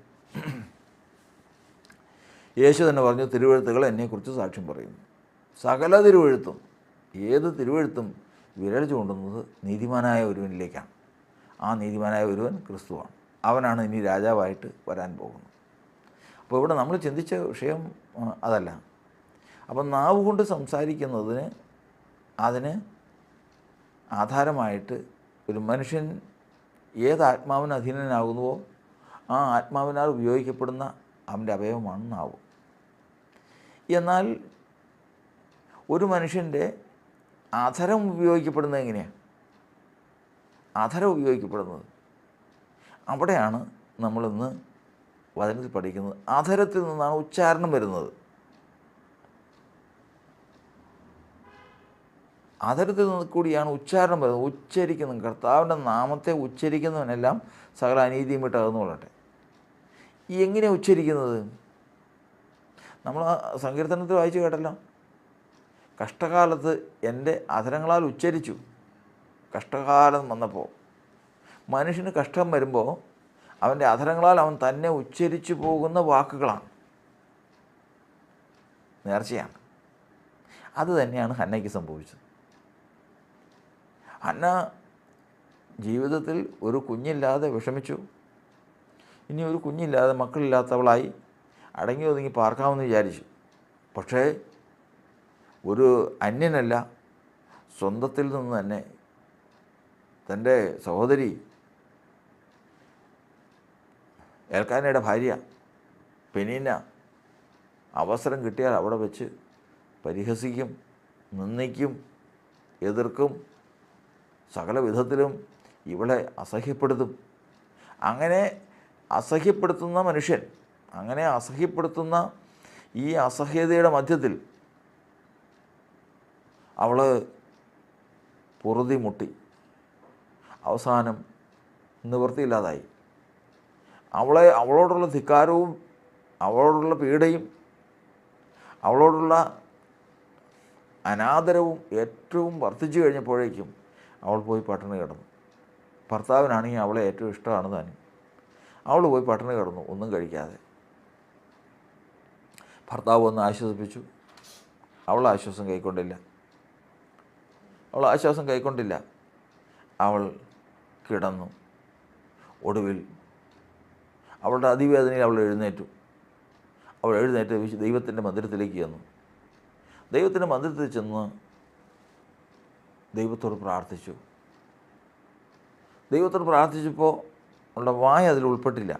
യേശു തന്നെ പറഞ്ഞു, തിരുവെഴുത്തുകൾ എന്നെക്കുറിച്ച് സാക്ഷ്യം പറയുന്നു. സകല തിരുവെഴുത്തും, ഏത് തിരുവെഴുത്തും വിരൽ ചൂണ്ടുന്നത് നീതിമാനായ ഒരുവനിലേക്കാണ്. ആ നീതിമാനായ ഒരുവൻ ക്രിസ്തുവാണ്. അവനാണ് ഇനി രാജാവായിട്ട് വരാൻ പോകുന്നത്. അപ്പോൾ ഇവിടെ നമ്മൾ ചിന്തിച്ച വിഷയം അതല്ല. അപ്പം നാവ് കൊണ്ട് സംസാരിക്കുന്നതിന് അതിന് ആധാരമായിട്ട് ഒരു മനുഷ്യൻ ഏത് ആത്മാവിന് അധീനനാകുന്നുവോ ആ ആത്മാവിനാൽ ഉപയോഗിക്കപ്പെടുന്ന അവൻ്റെ അവയവമാണ് നാവ്. എന്നാൽ ഒരു മനുഷ്യൻ്റെ അധരം ഉപയോഗിക്കപ്പെടുന്നത് എങ്ങനെയാണ്? അധരം ഉപയോഗിക്കപ്പെടുന്നത് അവിടെയാണ് നമ്മളിന്ന് വചനത്തിൽ പഠിക്കുന്നത്. അധരത്തിൽ നിന്നാണ് ഉച്ചാരണം വരുന്നത്. അധരത്തിൽ നിന്ന് കൂടിയാണ് ഉച്ചാരണം വരുന്നത്. ഉച്ചരിക്കുന്നത്, കർത്താവിൻ്റെ നാമത്തെ ഉച്ചരിക്കുന്നവനെല്ലാം സകല അനീതിയും വിട്ട് അകന്നു കൊള്ളട്ടെ. എങ്ങനെയാണ് ഉച്ചരിക്കുന്നത്? നമ്മൾ സങ്കീർത്തനത്തിൽ വായിച്ച് കേട്ടല്ലോ, കഷ്ടകാലത്ത് എൻ്റെ അധരങ്ങളാൽ ഉച്ചരിച്ചു. കഷ്ടകാലം വന്നപ്പോൾ മനുഷ്യന് കഷ്ടം വരുമ്പോൾ അവൻ്റെ അധരങ്ങളാൽ അവൻ തന്നെ ഉച്ചരിച്ചു പോകുന്ന വാക്കുകളാണ്, നേർച്ചയാണ്. അത് തന്നെയാണ് ഹന്നയ്ക്ക് സംഭവിച്ചത്. ഹന്ന ജീവിതത്തിൽ ഒരു കുഞ്ഞില്ലാതെ വിഷമിച്ചു. ഇനി ഒരു കുഞ്ഞില്ലാതെ മക്കളില്ലാത്തവളായി അടങ്ങി ഒതുങ്ങി പാർക്കാമെന്ന് വിചാരിച്ചു. പക്ഷേ ഒരു അന്യനല്ല, സ്വന്തത്തിൽ നിന്ന് തന്നെ തൻ്റെ സഹോദരി എൽക്കാനയുടെ ഭാര്യ പെനീന അവസരം കിട്ടിയാൽ അവിടെ വെച്ച് പരിഹസിക്കും, നിന്ദിക്കും, എതിർക്കും, സകല വിധത്തിലും ഇവളെ അസഹ്യപ്പെടുത്തും. അങ്ങനെ അസഹ്യപ്പെടുത്തുന്ന മനുഷ്യൻ, അങ്ങനെ അസഹ്യപ്പെടുത്തുന്ന ഈ അസഹ്യതയുടെ മധ്യത്തിൽ അവൾ പൊറുതി മുട്ടി. അവസാനം നിവൃത്തിയില്ലാതായി. അവളോടുള്ള ധിക്കാരവും അവളോടുള്ള പീഡയും അവളോടുള്ള അനാദരവും ഏറ്റവും വർദ്ധിച്ചു കഴിഞ്ഞപ്പോഴേക്കും അവൾ പോയി പട്ടിണി കിടന്നു. ഭർത്താവിനാണെങ്കിൽ അവളെ ഏറ്റവും ഇഷ്ടമാണ് താനും. അവൾ പോയി പട്ടിണി കിടന്നു, ഒന്നും കഴിക്കാതെ. ഭർത്താവ് വന്ന് ആശ്വസിപ്പിച്ചു. അവൾ ആശ്വാസം കൈക്കൊണ്ടില്ല. അവൾ കിടന്നു. ഒടുവിൽ അവളുടെ അതിവേദനയിൽ അവൾ എഴുന്നേറ്റു. ദൈവത്തിൻ്റെ മന്ദിരത്തിലേക്ക് ചെന്നു. ദൈവത്തിൻ്റെ മന്ദിരത്തിൽ ചെന്ന് ദൈവത്തോട് പ്രാർത്ഥിച്ചപ്പോൾ അവളുടെ വായ അതിൽ ഉൾപ്പെട്ടില്ല.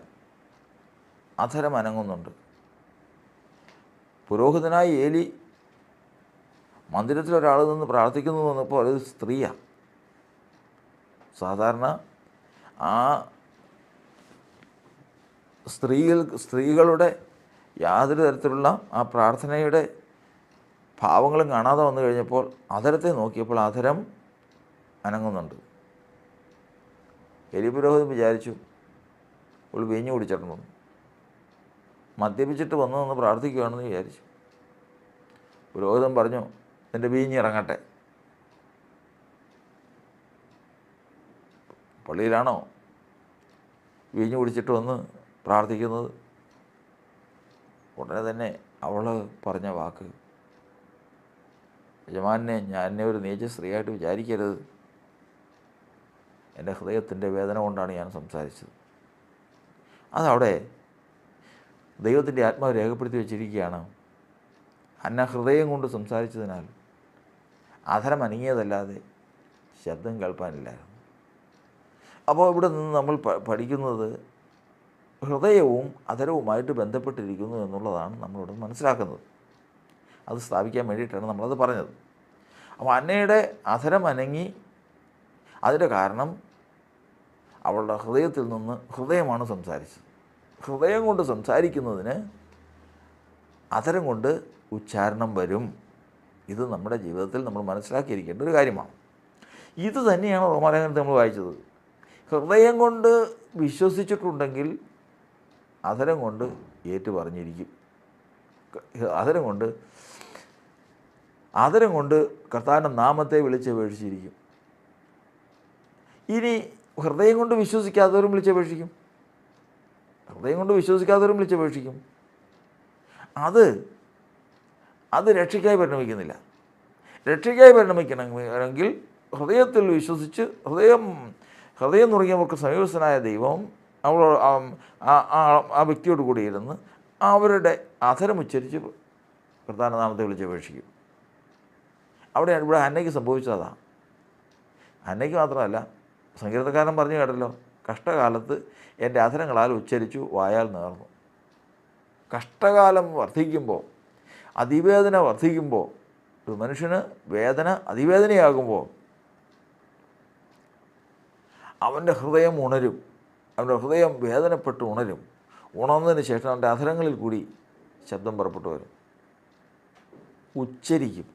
അധരം അനങ്ങുന്നുണ്ട്. പുരോഹിതനായ ഏലി മന്ദിരത്തിൽ ഒരാൾ നിന്ന് പ്രാർത്ഥിക്കുന്നു എന്ന് പറഞ്ഞപ്പോൾ അത് സ്ത്രീയാണ്. സാധാരണ ആ സ്ത്രീകളുടെ യാതൊരു തരത്തിലുള്ള ആ പ്രാർത്ഥനയുടെ ഭാവങ്ങളും കാണാതെ വന്നു കഴിഞ്ഞപ്പോൾ അധരത്തെ നോക്കിയപ്പോൾ അധരം അനങ്ങുന്നുണ്ട്. എലി പുരോഹിതൻ വിചാരിച്ചു അവൾ വീഞ്ഞു കുടിച്ചിട്ടുണ്ടോ, മദ്യപിച്ചിട്ട് വന്നു പ്രാർത്ഥിക്കുകയാണെന്ന് വിചാരിച്ചു. പുരോഹിതൻ പറഞ്ഞു, നിൻ്റെ വീഞ്ഞ് ഇറങ്ങട്ടെ. പള്ളിയിലാണോ വീഞ്ഞു കുടിച്ചിട്ട് വന്ന് പ്രാർത്ഥിക്കുന്നത്? ഉടനെ തന്നെ അവൾ പറഞ്ഞ വാക്ക്, യജമാനെ, ഞാൻ എന്നെ ഒരു നീച സ്ത്രീയായിട്ട് വിചാരിക്കരുത്. എൻ്റെ ഹൃദയത്തിൻ്റെ വേദന കൊണ്ടാണ് ഞാൻ സംസാരിച്ചത്. അതവിടെ ദൈവത്തിൻ്റെ ആത്മാവ് രേഖപ്പെടുത്തി വെച്ചിരിക്കുകയാണ്. ഹന്ന ഹൃദയം കൊണ്ട് സംസാരിച്ചതിനാൽ അധരം അനങ്ങിയതല്ലാതെ ശബ്ദം കേൾപ്പാനില്ലായിരുന്നു. അപ്പോൾ ഇവിടെ നിന്ന് നമ്മൾ പഠിക്കുന്നത് ഹൃദയവും അധരവുമായിട്ട് ബന്ധപ്പെട്ടിരിക്കുന്നു എന്നുള്ളതാണ് നമ്മളിവിടെ മനസ്സിലാക്കുന്നത്. അത് സ്ഥാപിക്കാൻ വേണ്ടിയിട്ടാണ് നമ്മളത് പറഞ്ഞത്. അപ്പോൾ അന്നയുടെ അധരം അനങ്ങി. അതിൻ്റെ കാരണം അവളുടെ ഹൃദയത്തിൽ നിന്ന് ഹൃദയമാണ് സംസാരിച്ചത്. ഹൃദയം കൊണ്ട് സംസാരിക്കുന്നതിന് അധരം കൊണ്ട് ഉച്ചാരണം വരും. ഇത് നമ്മുടെ ജീവിതത്തിൽ നമ്മൾ മനസ്സിലാക്കിയിരിക്കേണ്ട ഒരു കാര്യമാണ്. ഇത് തന്നെയാണ് റോമാലേഖനത്തിൽ നമ്മൾ വായിച്ചത്. ഹൃദയം കൊണ്ട് വിശ്വസിച്ചിട്ടുണ്ടെങ്കിൽ അധരം കൊണ്ട് ഏറ്റു പറഞ്ഞിരിക്കും. അധരം കൊണ്ട് കർത്താവിൻ്റെ നാമത്തെ വിളിച്ചപേക്ഷിച്ചിരിക്കും. ഇനി ഹൃദയം കൊണ്ട് വിശ്വസിക്കാത്തവരും വിളിച്ചപേക്ഷിക്കും. അത് രക്ഷയ്ക്കായി പരിണമിക്കുന്നില്ല. രക്ഷയ്ക്കായി പരിണമിക്കണമെങ്കിൽ ഹൃദയത്തിൽ വിശ്വസിച്ച് ഹൃദയം നുറങ്ങിയവർക്ക് സമീപസ്ഥനായ ദൈവം ആ വ്യക്തിയോട് കൂടി ഇരുന്ന് അവരുടെ അധരം ഉച്ചരിച്ച് കർത്താവിൻ്റെ നാമത്തെ വിളിച്ചപേക്ഷിക്കും. ഇവിടെ ഹന്നയ്ക്ക് സംഭവിച്ചതാണ്. ഹന്നയ്ക്ക് മാത്രമല്ല, സങ്കീർത്തനക്കാരൻ പറഞ്ഞു കേട്ടല്ലോ, കഷ്ടകാലത്ത് എൻ്റെ അധരങ്ങളാൽ ഉച്ചരിച്ചു, വായാൽ നേർന്നു. കഷ്ടകാലം വർദ്ധിക്കുമ്പോൾ, അതിവേദന വർദ്ധിക്കുമ്പോൾ, ഒരു മനുഷ്യന് അതിവേദനയാകുമ്പോൾ അവൻ്റെ ഹൃദയം ഉണരും. അവൻ്റെ ഹൃദയം വേദനപ്പെട്ട് ഉണരും. ഉണർന്നതിന് ശേഷം അവൻ്റെ അധരങ്ങളിൽ കൂടി ശബ്ദം പുറപ്പെട്ടു വരും. ഉച്ചരിക്കും.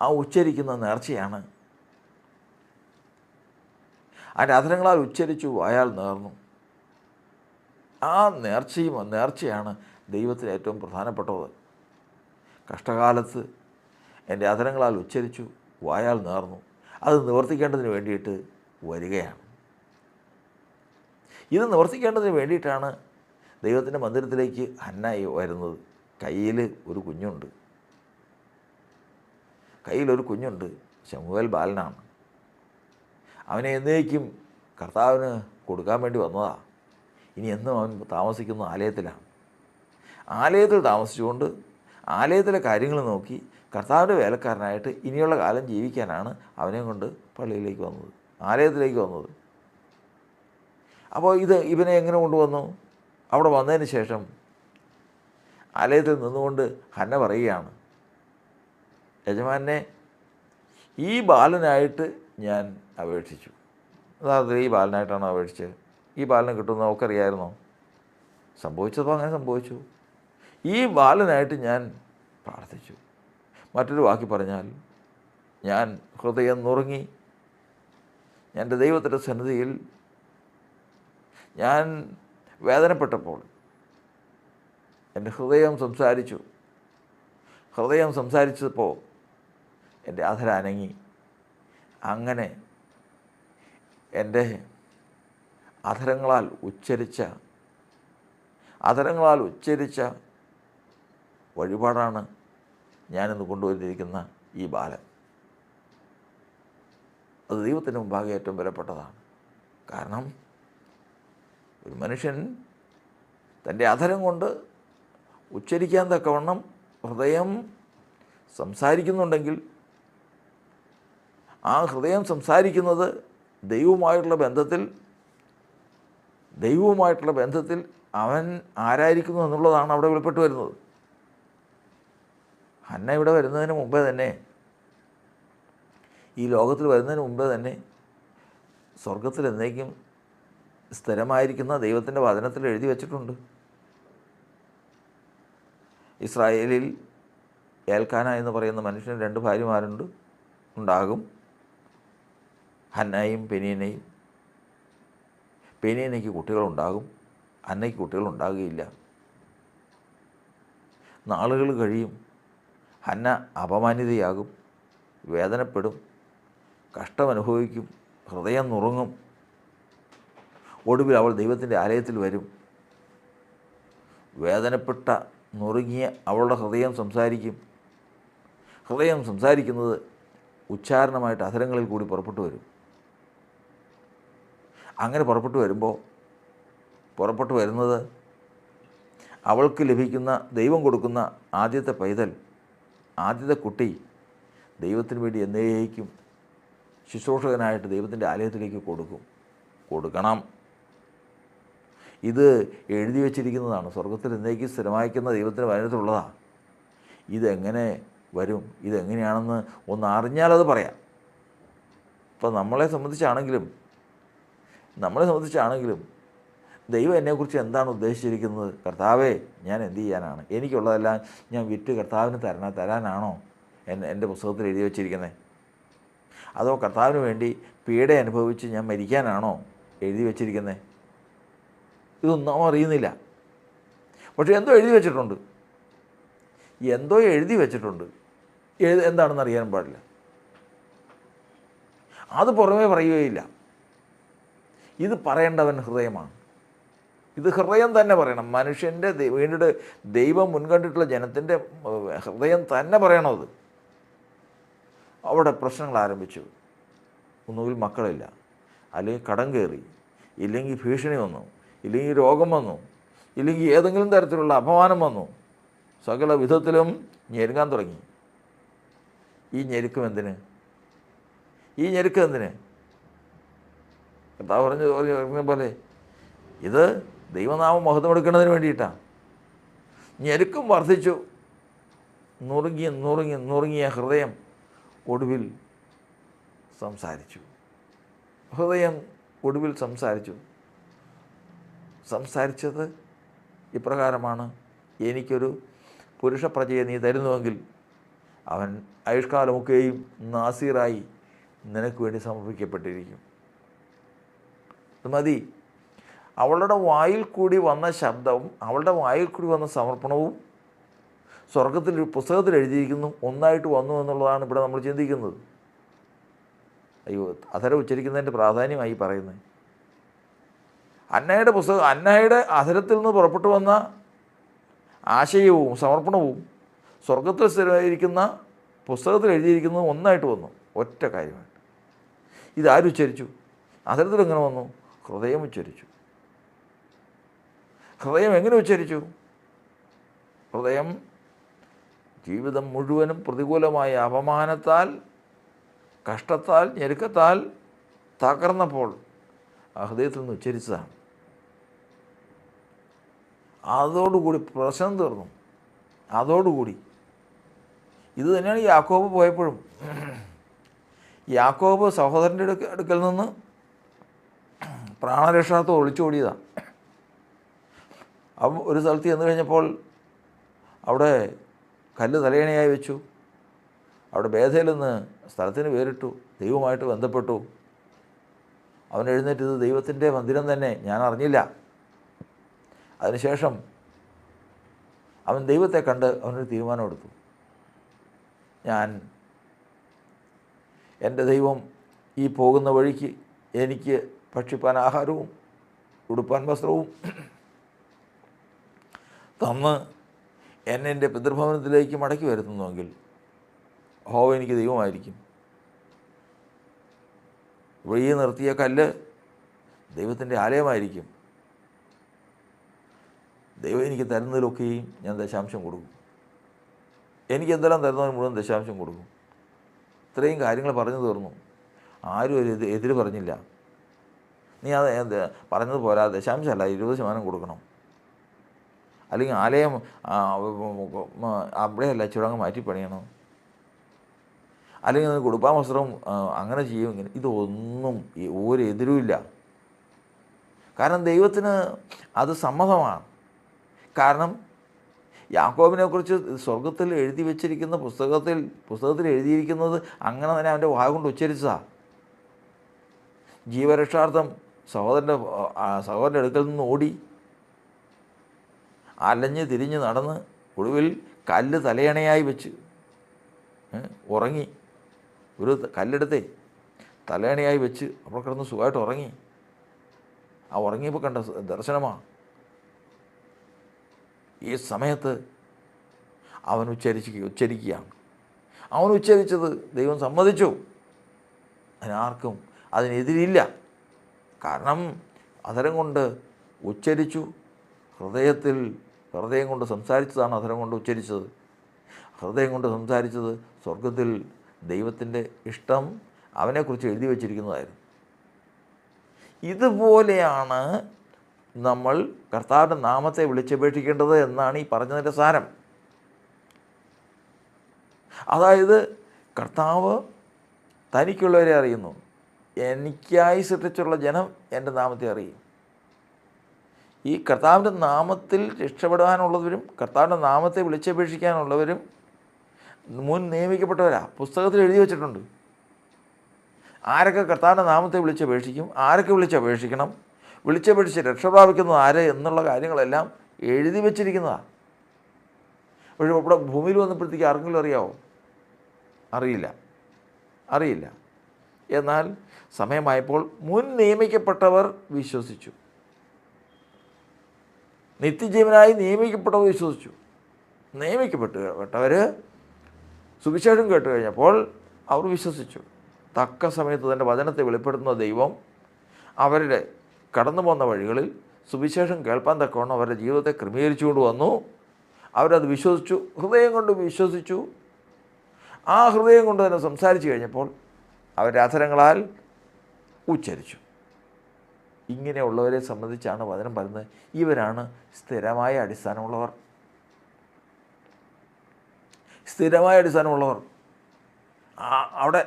ആ ഉച്ചരിക്കുന്ന നേർച്ചയാണ്. അതിൻ്റെ അധരങ്ങളാൽ ഉച്ചരിച്ചു, വായാൽ നേർന്നു. ആ നേർച്ചയാണ് ദൈവത്തിന് ഏറ്റവും പ്രധാനപ്പെട്ടത്. കഷ്ടകാലത്ത് എൻ്റെ അധരങ്ങളാൽ ഉച്ചരിച്ചു, വായാൽ നേർന്നു. അത് നിവർത്തിക്കേണ്ടതിന് വേണ്ടിയിട്ട് വരികയാണ്. ഇത് നിവർത്തിക്കേണ്ടതിന് വേണ്ടിയിട്ടാണ് ദൈവത്തിൻ്റെ മന്ദിരത്തിലേക്ക് ഹന്ന വരുന്നത്. കയ്യിലൊരു കുഞ്ഞുണ്ട്. ശമൂവേൽ ബാലനാണ്. അവനെ എന്നേക്കും കർത്താവിന് കൊടുക്കാൻ വേണ്ടി വന്നതാണ്. ഇനി എന്നും അവൻ താമസിക്കുന്ന ആലയത്തിലാണ്. ആലയത്തിൽ താമസിച്ചുകൊണ്ട് ആലയത്തിലെ കാര്യങ്ങൾ നോക്കി കർത്താവിൻ്റെ വേലക്കാരനായിട്ട് ഇനിയുള്ള കാലം ജീവിക്കാനാണ് അവനെ കൊണ്ട് പള്ളിയിലേക്ക് വന്നത്, ആലയത്തിലേക്ക് വന്നത്. അപ്പോൾ ഇവനെ എങ്ങനെ കൊണ്ടുവന്നു? അവിടെ വന്നതിന് ശേഷം ആലയത്തിൽ നിന്നുകൊണ്ട് ഹന്ന പറയുകയാണ്, യജമാനെ, ഈ ബാലനായിട്ട് ഞാൻ അപേക്ഷിച്ചു. അതായത് ഈ ബാലനായിട്ടാണ് അപേക്ഷിച്ചത്. ഈ ബാലനെ കിട്ടുമെന്ന് നമുക്കറിയായിരുന്നോ? സംഭവിച്ചപ്പോൾ അങ്ങനെ സംഭവിച്ചു. ഈ ബാലനായിട്ട് ഞാൻ പ്രാർത്ഥിച്ചു. മറ്റൊരു വാക്കി പറഞ്ഞാൽ, ഞാൻ ഹൃദയം നുറുങ്ങി എൻ്റെ ദൈവത്തിൻ്റെ സന്നിധിയിൽ ഞാൻ വേദനപ്പെട്ടപ്പോൾ എൻ്റെ ഹൃദയം സംസാരിച്ചപ്പോൾ എൻ്റെ അധരം അനങ്ങി. അങ്ങനെ എൻ്റെ അധരങ്ങളാൽ ഉച്ചരിച്ച വഴിപാടാണ് ഞാനിന്ന് കൊണ്ടുവന്നിരിക്കുന്ന ഈ ബാലൻ. അത് ദൈവത്തിന് മുമ്പാകെ ഏറ്റവും വിലപ്പെട്ടതാണ്. കാരണം ഒരു മനുഷ്യൻ തൻ്റെ അധരം കൊണ്ട് ഉച്ചരിക്കാൻ തക്കവണ്ണം ഹൃദയം സംസാരിക്കുന്നുണ്ടെങ്കിൽ ആ ഹൃദയം സംസാരിക്കുന്നത് ദൈവവുമായിട്ടുള്ള ബന്ധത്തിൽ അവൻ ആരായിരിക്കുന്നു എന്നുള്ളതാണ് അവിടെ വെളിപ്പെട്ട് വരുന്നത്. ഹന്ന ഇവിടെ വരുന്നതിന് മുമ്പേ തന്നെ, ഈ ലോകത്തിൽ വരുന്നതിന് മുമ്പേ തന്നെ സ്വർഗത്തിൽ എന്നേക്കും സ്ഥിരമായിരിക്കുന്ന ദൈവത്തിൻ്റെ വചനത്തിൽ എഴുതി വച്ചിട്ടുണ്ട്. ഇസ്രായേലിൽ ഏൽക്കാന എന്ന് പറയുന്ന മനുഷ്യന് 2 ഭാര്യമാരുണ്ടാകും, ഹന്നയും പെനീനയും. പെനീനയ്ക്ക് കുട്ടികളുണ്ടാകും, ഹന്നയ്ക്ക് കുട്ടികളുണ്ടാകുകയില്ല. നാളുകൾ കഴിയും, ഹന്ന അപമാനിതയാകും, വേദനപ്പെടും, കഷ്ടമനുഭവിക്കും, ഹൃദയം നുറുങ്ങും. ഒടുവിൽ അവൾ ദൈവത്തിൻ്റെ ആലയത്തിൽ വരും. വേദനപ്പെട്ട നുറുങ്ങിയ അവളുടെ ഹൃദയം സംസാരിക്കും. ഹൃദയം സംസാരിക്കുന്നത് ഉച്ചാരണമായിട്ട് അധരങ്ങളിൽ കൂടി പുറപ്പെട്ടു വരും. അങ്ങനെ പുറപ്പെട്ടു വരുന്നത് അവൾക്ക് ലഭിക്കുന്ന, ദൈവം കൊടുക്കുന്ന ആദ്യത്തെ പൈതൽ, ആദ്യത്തെ കുട്ടി ദൈവത്തിന് വേണ്ടി എന്നേക്കും ശുശ്രൂഷകനായിട്ട് ദൈവത്തിൻ്റെ ആലയത്തിലേക്ക് കൊടുക്കണം. ഇത് എഴുതി വച്ചിരിക്കുന്നതാണ്. സ്വർഗത്തിൽ എന്നേക്കും സ്ഥിരമായിരിക്കുന്ന ദൈവത്തിൻ്റെ വചനത്തിലുള്ളതാണ്. ഇതെങ്ങനെ വരും, ഇതെങ്ങനെയാണെന്ന് ഒന്ന് അറിഞ്ഞാലത് പറയാം. ഇപ്പം നമ്മളെ സംബന്ധിച്ചാണെങ്കിലും ദൈവം എന്നെക്കുറിച്ച് എന്താണ് ഉദ്ദേശിച്ചിരിക്കുന്നത്? കർത്താവേ, ഞാൻ എന്ത് ചെയ്യാനാണ്? എനിക്കുള്ളതെല്ലാം ഞാൻ വിറ്റ് കർത്താവിന് തരാനാണോ എൻ്റെ പുസ്തകത്തിൽ എഴുതി വച്ചിരിക്കുന്നത്? അതോ കർത്താവിന് വേണ്ടി പീഡ അനുഭവിച്ച് ഞാൻ മരിക്കാനാണോ എഴുതി വച്ചിരിക്കുന്നത്? ഇതൊന്നും അറിയുന്നില്ല. പക്ഷേ എന്തോ എഴുതി വച്ചിട്ടുണ്ട്. എന്താണെന്ന് അറിയാൻ പാടില്ല. അത് പുറമേ പറയുകയില്ല. ഇത് പറയേണ്ടവൻ ഹൃദയമാണ്. ഇത് ഹൃദയം തന്നെ പറയണം. മനുഷ്യൻ്റെ വീണ്ടും ദൈവം മുൻകണ്ടിട്ടുള്ള ജനത്തിൻ്റെ ഹൃദയം തന്നെ പറയണത്. അവിടെ പ്രശ്നങ്ങൾ ആരംഭിച്ചു. ഒന്നുകിൽ മക്കളില്ല, അല്ലെങ്കിൽ കടം കയറി, ഇല്ലെങ്കിൽ ഭീഷണി വന്നു, ഇല്ലെങ്കിൽ രോഗം വന്നു, ഇല്ലെങ്കിൽ ഏതെങ്കിലും തരത്തിലുള്ള അപമാനം വന്നു. സകല വിധത്തിലും ഞെരുങ്ങാൻ തുടങ്ങി. ഈ ഞെരുക്കം എന്തിന്? കർത്താവ് പറഞ്ഞ പോലെ ഇത് ദൈവനാമം മഹത്വമെടുക്കുന്നതിന് വേണ്ടിയിട്ടാണ്. ഞെരുക്കം വർദ്ധിച്ചു. നുറുങ്ങിയ ഹൃദയം ഒടുവിൽ സംസാരിച്ചു. സംസാരിച്ചത് ഇപ്രകാരമാണ്: എനിക്കൊരു പുരുഷപ്രജയെ നീ തരുന്നുവെങ്കിൽ അവൻ ആയുഷ്കാലമൊക്കെയും നാസീറായി നിനക്ക് വേണ്ടി സമർപ്പിക്കപ്പെട്ടിരിക്കും. ഇത് മതി. അവളുടെ വായിൽ കൂടി വന്ന ശബ്ദവും അവളുടെ വായിൽ കൂടി വന്ന സമർപ്പണവും സ്വർഗത്തിൽ പുസ്തകത്തിൽ എഴുതിയിരിക്കുന്നു, ഒന്നായിട്ട് വന്നു എന്നുള്ളതാണ് ഇവിടെ നമ്മൾ ചിന്തിക്കുന്നത്. അയ്യോ, അധരം ഉച്ചരിക്കുന്നതിൻ്റെ പ്രാധാന്യമായി പറയുന്നത്. അന്നയുടെ അധരത്തിൽ നിന്ന് പുറപ്പെട്ടു വന്ന ആശയവും സമർപ്പണവും സ്വർഗത്തിൽ സ്ഥിരമായിരിക്കുന്ന പുസ്തകത്തിൽ എഴുതിയിരിക്കുന്നത് ഒന്നായിട്ട് വന്നു, ഒറ്റ കാര്യമായിട്ട്. ഇതാരുച്ചരിച്ചു? അധരത്തിൽ എങ്ങനെ വന്നു? ഹൃദയം ഉച്ചരിച്ചു. ഹൃദയം എങ്ങനെ ഉച്ചരിച്ചു? ഹൃദയം ജീവിതം മുഴുവനും പ്രതികൂലമായ അപമാനത്താൽ, കഷ്ടത്താൽ, ഞെരുക്കത്താൽ തകർന്നപ്പോൾ ആ ഹൃദയത്തിൽ നിന്ന് ഉച്ചരിച്ചതാണ്. അതോടുകൂടി പ്രശ്നം തീർന്നു. അതോടുകൂടി ഇത് തന്നെയാണ് യാക്കോബ് പോയപ്പോഴും. യാക്കോബ് സഹോദരൻ്റെ അടുക്കൽ നിന്ന് പ്രാണരക്ഷാർത്ഥം ഒളിച്ചോടിയതാണ്. അവൻ ഒരു സ്ഥലത്ത് ചെന്ന് കഴിഞ്ഞപ്പോൾ അവിടെ കല്ല് തലയണയായി വെച്ചു. അവിടെ ബേഥേലെന്ന് സ്ഥലത്തിന് പേരിട്ടു. ദൈവമായിട്ട് ബന്ധപ്പെട്ടു. അവൻ എഴുന്നേറ്റ് ഇത് ദൈവത്തിൻ്റെ മന്ദിരം തന്നെ, ഞാൻ അറിഞ്ഞില്ല. അതിനുശേഷം അവൻ ദൈവത്തെ കണ്ട് അവനൊരു തീരുമാനമെടുത്തു. എൻ്റെ ദൈവം ഈ പോകുന്ന വഴിക്ക് എനിക്ക് ഭക്ഷിപ്പാൻ ആഹാരവും ഉടുപ്പാൻ വസ്ത്രവും തന്ന് എന്നെ എൻ്റെ പിതൃഭവനത്തിലേക്ക് മടക്കി വരുത്തുന്നുവെങ്കിൽ യഹോവ എനിക്ക് ദൈവമായിരിക്കും. ഇവിടെ ഈ നിർത്തിയ കല്ല് ദൈവത്തിൻ്റെ ആലയമായിരിക്കും. ദൈവം എനിക്ക് തരുന്നതിലൊക്കെയും ഞാൻ ദശാംശം കൊടുക്കും. എനിക്ക് എന്തെല്ലാം തരുന്നതിന് മുഴുവൻ ദശാംശം കൊടുക്കും. ഇത്രയും കാര്യങ്ങൾ പറഞ്ഞു തീർന്നു. ആരും ഒരു എതിര് പറഞ്ഞില്ല. നീ അത് പറഞ്ഞത് പോരാ, ദശാംശമല്ല 20% കൊടുക്കണം, അല്ലെങ്കിൽ ആലയം അവിടെയല്ല ചുടങ്ങ് മാറ്റി പണിയണം, അല്ലെങ്കിൽ കുടുംബ വസ്ത്രം അങ്ങനെ ചെയ്യും ഇങ്ങനെ. ഇതൊന്നും ഒരു എതിരുമില്ല. കാരണം ദൈവത്തിന് അത് സമ്മതമാണ്. കാരണം യാക്കോബിനെക്കുറിച്ച് സ്വർഗത്തിൽ എഴുതി വച്ചിരിക്കുന്ന പുസ്തകത്തിൽ എഴുതിയിരിക്കുന്നത് അങ്ങനെ തന്നെ അവൻ്റെ വായ കൊണ്ട് ഉച്ചരിച്ചതാണ്. ജീവരക്ഷാർത്ഥം സഹോദരൻ്റെ അടുക്കൽ നിന്ന് ഓടി അലഞ്ഞ് തിരിഞ്ഞ് നടന്ന് ഒടുവിൽ കല്ല് തലയണയായി വെച്ച് ഉറങ്ങി. ഒരു കല്ലെടുത്തേ തലയണയായി വെച്ച് അവിടെ കിടന്ന് സുഖമായിട്ട് ഉറങ്ങി. ആ ഉറങ്ങിയപ്പോൾ കണ്ട ദർശനമാണ്. ഈ സമയത്ത് അവൻ ഉച്ചരിക്കുകയാണ്. അവൻ ഉച്ചരിച്ചത് ദൈവം സമ്മതിച്ചു. അതിനാർക്കും അതിനെതിരില്ല. കാരണം അധരം കൊണ്ട് ഉച്ചരിച്ചു. ഹൃദയം കൊണ്ട് സംസാരിച്ചതാണ് അധരം കൊണ്ട് ഉച്ചരിച്ചത്. ഹൃദയം കൊണ്ട് സംസാരിച്ചത് സ്വർഗത്തിൽ ദൈവത്തിൻ്റെ ഇഷ്ടം അവനെക്കുറിച്ച് എഴുതി വച്ചിരിക്കുന്നതായിരുന്നു. ഇതുപോലെയാണ് നമ്മൾ കർത്താവിൻ്റെ നാമത്തെ വിളിച്ചപേക്ഷിക്കേണ്ടത് എന്നാണ് ഈ പറഞ്ഞതിൻ്റെ സാരം. അതായത് കർത്താവ് തനിക്കുള്ളവരെ അറിയുന്നു. എനിക്കായി സൃഷ്ടിച്ചുള്ള ജനം എൻ്റെ നാമത്തെ അറിയും. ഈ കർത്താവിൻ്റെ നാമത്തിൽ രക്ഷപ്പെടാനുള്ളവരും കർത്താവിൻ്റെ നാമത്തെ വിളിച്ചപേക്ഷിക്കാനുള്ളവരും മുൻ നിയമിക്കപ്പെട്ടവരാ. പുസ്തകത്തിൽ എഴുതി വച്ചിട്ടുണ്ട്. ആരൊക്കെ കർത്താവിൻ്റെ നാമത്തെ വിളിച്ചപേക്ഷിക്കും, ആരൊക്കെ വിളിച്ചപേക്ഷിക്കണം, വിളിച്ചപേക്ഷിച്ച് രക്ഷ പ്രാപിക്കുന്നത് ആര് എന്നുള്ള കാര്യങ്ങളെല്ലാം എഴുതി വച്ചിരിക്കുന്നതാണ്. പക്ഷേ ഇവിടെ ഭൂമിയിൽ വന്നപ്പോഴത്തേക്ക് ആർക്കെങ്കിലും അറിയാമോ? അറിയില്ല. എന്നാൽ സമയമായപ്പോൾ മുൻ നിയമിക്കപ്പെട്ടവർ വിശ്വസിച്ചു. നിത്യജീവനായി നിയമിക്കപ്പെട്ടവർ വിശ്വസിച്ചു. നിയമിക്കപ്പെട്ടവർ സുവിശേഷം കേട്ട് കഴിഞ്ഞപ്പോൾ അവർ വിശ്വസിച്ചു. തക്ക സമയത്ത് തൻ്റെ വചനത്തെ വെളിപ്പെടുത്തുന്ന ദൈവം അവരുടെ കടന്നു പോകുന്ന വഴികളിൽ സുവിശേഷം കേൾപ്പാൻ തക്കവണ്ണം അവരുടെ ജീവിതത്തെ ക്രമീകരിച്ചുകൊണ്ട് വന്നു. അവരത് വിശ്വസിച്ചു, ഹൃദയം കൊണ്ട് വിശ്വസിച്ചു. ആ ഹൃദയം കൊണ്ട് തന്നെ സംസാരിച്ചു കഴിഞ്ഞപ്പോൾ അവരുടെ അധരങ്ങളാൽ ഉച്ചരിച്ചു. ഇങ്ങനെയുള്ളവരെ സംബന്ധിച്ചാണ് വചനം പറയുന്നത്, ഇവരാണ് സ്ഥിരമായ അടിസ്ഥാനമുള്ളവർ. അവിടെ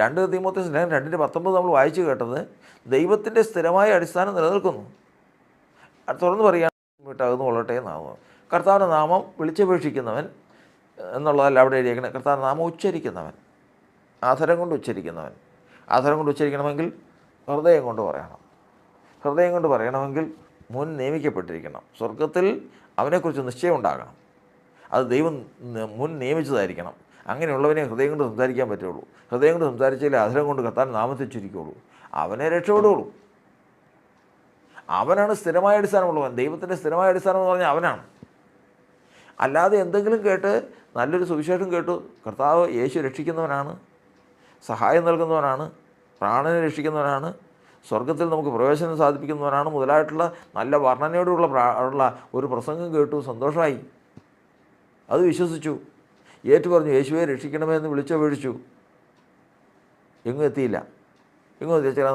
2 തീമോഥെയോസ് 2:19 നമ്മൾ വായിച്ചു കേട്ടത് ദൈവത്തിൻ്റെ സ്ഥിരമായ അടിസ്ഥാനം നിലനിൽക്കുന്നു. തുറന്ന് പറയുകയാണ്, വിട്ടകന്നു കൊള്ളട്ടെ എന്നാകുന്നു. കർത്താവിൻ്റെ നാമം വിളിച്ചപേക്ഷിക്കുന്നവൻ എന്നുള്ളതല്ല അവിടെ എഴുതിയേക്കുന്നത്. കർത്താവിൻ്റെ നാമം ഉച്ചരിക്കുന്നവൻ, ആധരം കൊണ്ട് ഉച്ചരിക്കുന്നവൻ. ആധരം കൊണ്ട് ഉച്ചരിക്കണമെങ്കിൽ ഹൃദയം കൊണ്ട് പറയണം. ഹൃദയം കൊണ്ട് പറയണമെങ്കിൽ മുൻ നിയമിക്കപ്പെട്ടിരിക്കണം. സ്വർഗത്തിൽ അവനെക്കുറിച്ച് നിശ്ചയം ഉണ്ടാകണം. അത് ദൈവം മുൻ നിയമിച്ചതായിരിക്കണം. അങ്ങനെയുള്ളവനെ ഹൃദയം കൊണ്ട് സംസാരിക്കാൻ പറ്റുള്ളൂ. ഹൃദയം കൊണ്ട് സംസാരിച്ചാലേ അധരം കൊണ്ട് കർത്താവിൻ്റെ നാമത്തെ ഉച്ചരിക്കുകയുള്ളൂ. അവനെ രക്ഷപ്പെടുകയുള്ളൂ. അവനാണ് സ്ഥിരമായ അടിസ്ഥാനമുള്ളവൻ. ദൈവത്തിൻ്റെ സ്ഥിരമായ അടിസ്ഥാനം എന്ന് പറഞ്ഞാൽ അവനാണ്. അല്ലാതെ എന്തെങ്കിലും കേട്ട് നല്ലൊരു സുവിശേഷം കേട്ടു കർത്താവ് യേശു രക്ഷിക്കുന്നവനാണ്, സഹായം നൽകുന്നവനാണ്, പ്രാണനെ രക്ഷിക്കുന്നവനാണ്, സ്വർഗത്തിൽ നമുക്ക് പ്രവേശനം സാധിപ്പിക്കുന്നവനാണ് മുതലായിട്ടുള്ള നല്ല വർണ്ണനയോടുള്ള ഒരു പ്രസംഗം കേട്ടു, സന്തോഷമായി, അത് വിശ്വസിച്ചു, ഏറ്റുപറഞ്ഞു, യേശുവെ രക്ഷിക്കണമെന്ന് വിളിച്ചപേക്ഷിച്ചു. എങ്ങും എത്തിയില്ല. ചില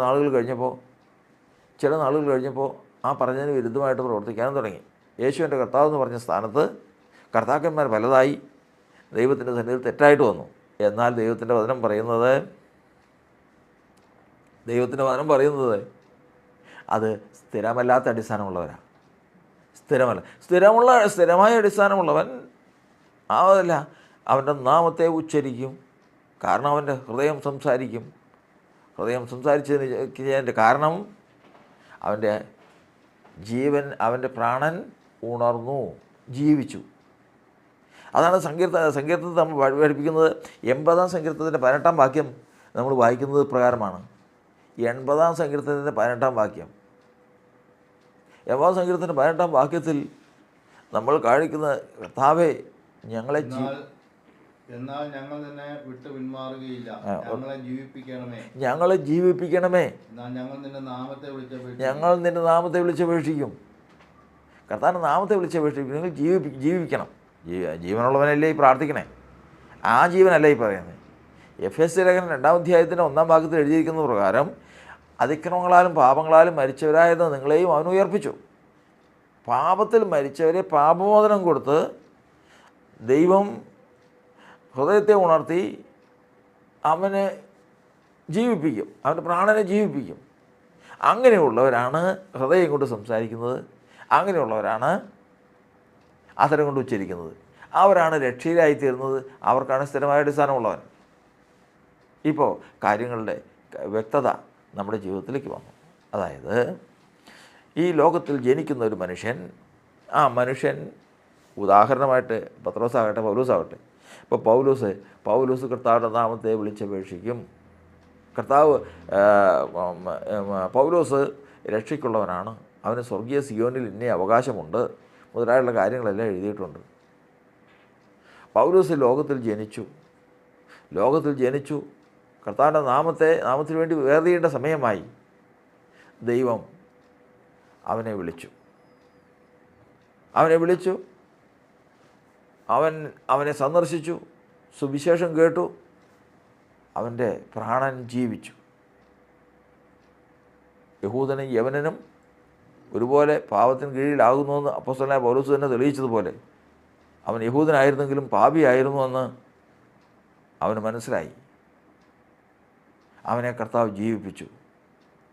നാളുകൾ കഴിഞ്ഞപ്പോൾ ആ പറഞ്ഞതിന് വിരുദ്ധമായിട്ട് പ്രവർത്തിക്കാനും തുടങ്ങി. യേശു എൻ്റെ കർത്താവ് എന്ന് പറഞ്ഞ സ്ഥാനത്ത് കർത്താക്കന്മാർ പലതായി ദൈവത്തിൻ്റെ സന്നിധിയിൽ തെറ്റായിട്ട് വന്നു. എന്നാൽ ദൈവത്തിൻ്റെ വചനം പറയുന്നത് അത് സ്ഥിരമല്ലാത്ത അടിസ്ഥാനമുള്ളവരാണ്. സ്ഥിരമായ അടിസ്ഥാനമുള്ളവൻ അതല്ല, അവൻ്റെ നാമത്തെ ഉച്ചരിക്കും. കാരണം അവൻ്റെ ഹൃദയം സംസാരിക്കും. ഹൃദയം സംസാരിച്ചതിൻ്റെ കാരണം അവൻ്റെ ജീവൻ, അവൻ്റെ പ്രാണൻ ഉണർന്നു, ജീവിച്ചു. അതാണ് സങ്കീർത്തനത്തിൽ നമ്മൾ പഠിപ്പിക്കുന്നത്. 80-ാം സങ്കീർത്തനത്തിൻ്റെ 18-ാം വാക്യം നമ്മൾ വായിക്കുന്നത് പ്രകാരമാണ്. 80-ാം സങ്കീർത്തനത്തിൻ്റെ 18-ാം വാക്യം. 80-ാം സങ്കീർത്തനത്തിൻ്റെ 18-ാം വാക്യത്തിൽ നമ്മൾ കാണിക്കുന്ന കർത്താവേ ഞങ്ങളെ എന്നാൽ ഞങ്ങൾ നിന്നെ വിട്ടു പിന്മാറുകയില്ല, ഞങ്ങളെ ജീവിപ്പിക്കണമേ. ഞങ്ങളെ ജീവിപ്പിക്കണമേ. എന്നാൽ ഞങ്ങൾ നിന്റെ നാമത്തെ വിളിച്ചപേക്ഷിക്കും. കർത്താവിൻ്റെ നാമത്തെ വിളിച്ചപേക്ഷിക്കും. നിങ്ങൾ ജീവിപ്പിക്കണം. ജീവനുള്ളവനല്ലേ ഈ പ്രാർത്ഥിക്കണേ. ആ ജീവനല്ല ഈ പറയുന്നത്. എഫേസ്യ ലേഖനം 2-ാം അധ്യായത്തിൻ്റെ 1-ാം ഭാഗത്തിൽ എഴുതിയിരിക്കുന്ന പ്രകാരം അതിക്രമങ്ങളാലും പാപങ്ങളാലും മരിച്ചവരായത് നിങ്ങളെയും അവൻ ഉയർപ്പിച്ചു. പാപത്തിൽ മരിച്ചവരെ പാപമോചനം കൊടുത്ത് ദൈവം ഹൃദയത്തെ ഉണർത്തി അവനെ ജീവിപ്പിക്കും, അവൻ്റെ പ്രാണനെ ജീവിപ്പിക്കും. അങ്ങനെയുള്ളവരാണ് ഹൃദയം കൊണ്ട് സംസാരിക്കുന്നത്, അങ്ങനെയുള്ളവരാണ് അധരം കൊണ്ട് ഉച്ചരിക്കുന്നത്. അവരാണ് രക്ഷയിലായിത്തീരുന്നത്, അവർക്കാണ് സ്ഥിരമായ അടിസ്ഥാനമുള്ളവൻ. ഇപ്പോൾ കാര്യങ്ങളുടെ വ്യക്തത നമ്മുടെ ജീവിതത്തിലേക്ക് വന്നു. അതായത് ഈ ലോകത്തിൽ ജനിക്കുന്ന ഒരു മനുഷ്യൻ, ആ മനുഷ്യൻ ഉദാഹരണമായിട്ട് പത്രോസാകട്ടെ പൗലോസാകട്ടെ, ഇപ്പോൾ പൗലോസ് കർത്താവിൻ്റെ നാമത്തെ വിളിച്ചപേക്ഷിക്കും. പൗലോസ് രക്ഷയ്ക്കുള്ളവനാണ്, അവന് സ്വർഗീയ സിയോനിൽ ഇന്ന അവകാശമുണ്ട് മുതലായുള്ള കാര്യങ്ങളെല്ലാം എഴുതിയിട്ടുണ്ട്. പൗലോസ് ലോകത്തിൽ ജനിച്ചു. കർത്താവിൻ്റെ നാമത്തിന് വേണ്ടി വേർതിയേണ്ട സമയമായി. ദൈവം അവനെ വിളിച്ചു. അവനെ സന്ദർശിച്ചു, സുവിശേഷം കേട്ടു, അവൻ്റെ പ്രാണൻ ജീവിച്ചു. യഹൂദനും യവനനും ഒരുപോലെ പാപത്തിന് കീഴിലാകുന്നുവെന്ന് അപ്പോസ്തലനായ പൗലോസ് തന്നെ തെളിയിച്ചതുപോലെ അവൻ യഹൂദനായിരുന്നെങ്കിലും പാപിയായിരുന്നുവെന്ന് അവന് മനസ്സിലായി. അവനെ കർത്താവ് ജീവിപ്പിച്ചു.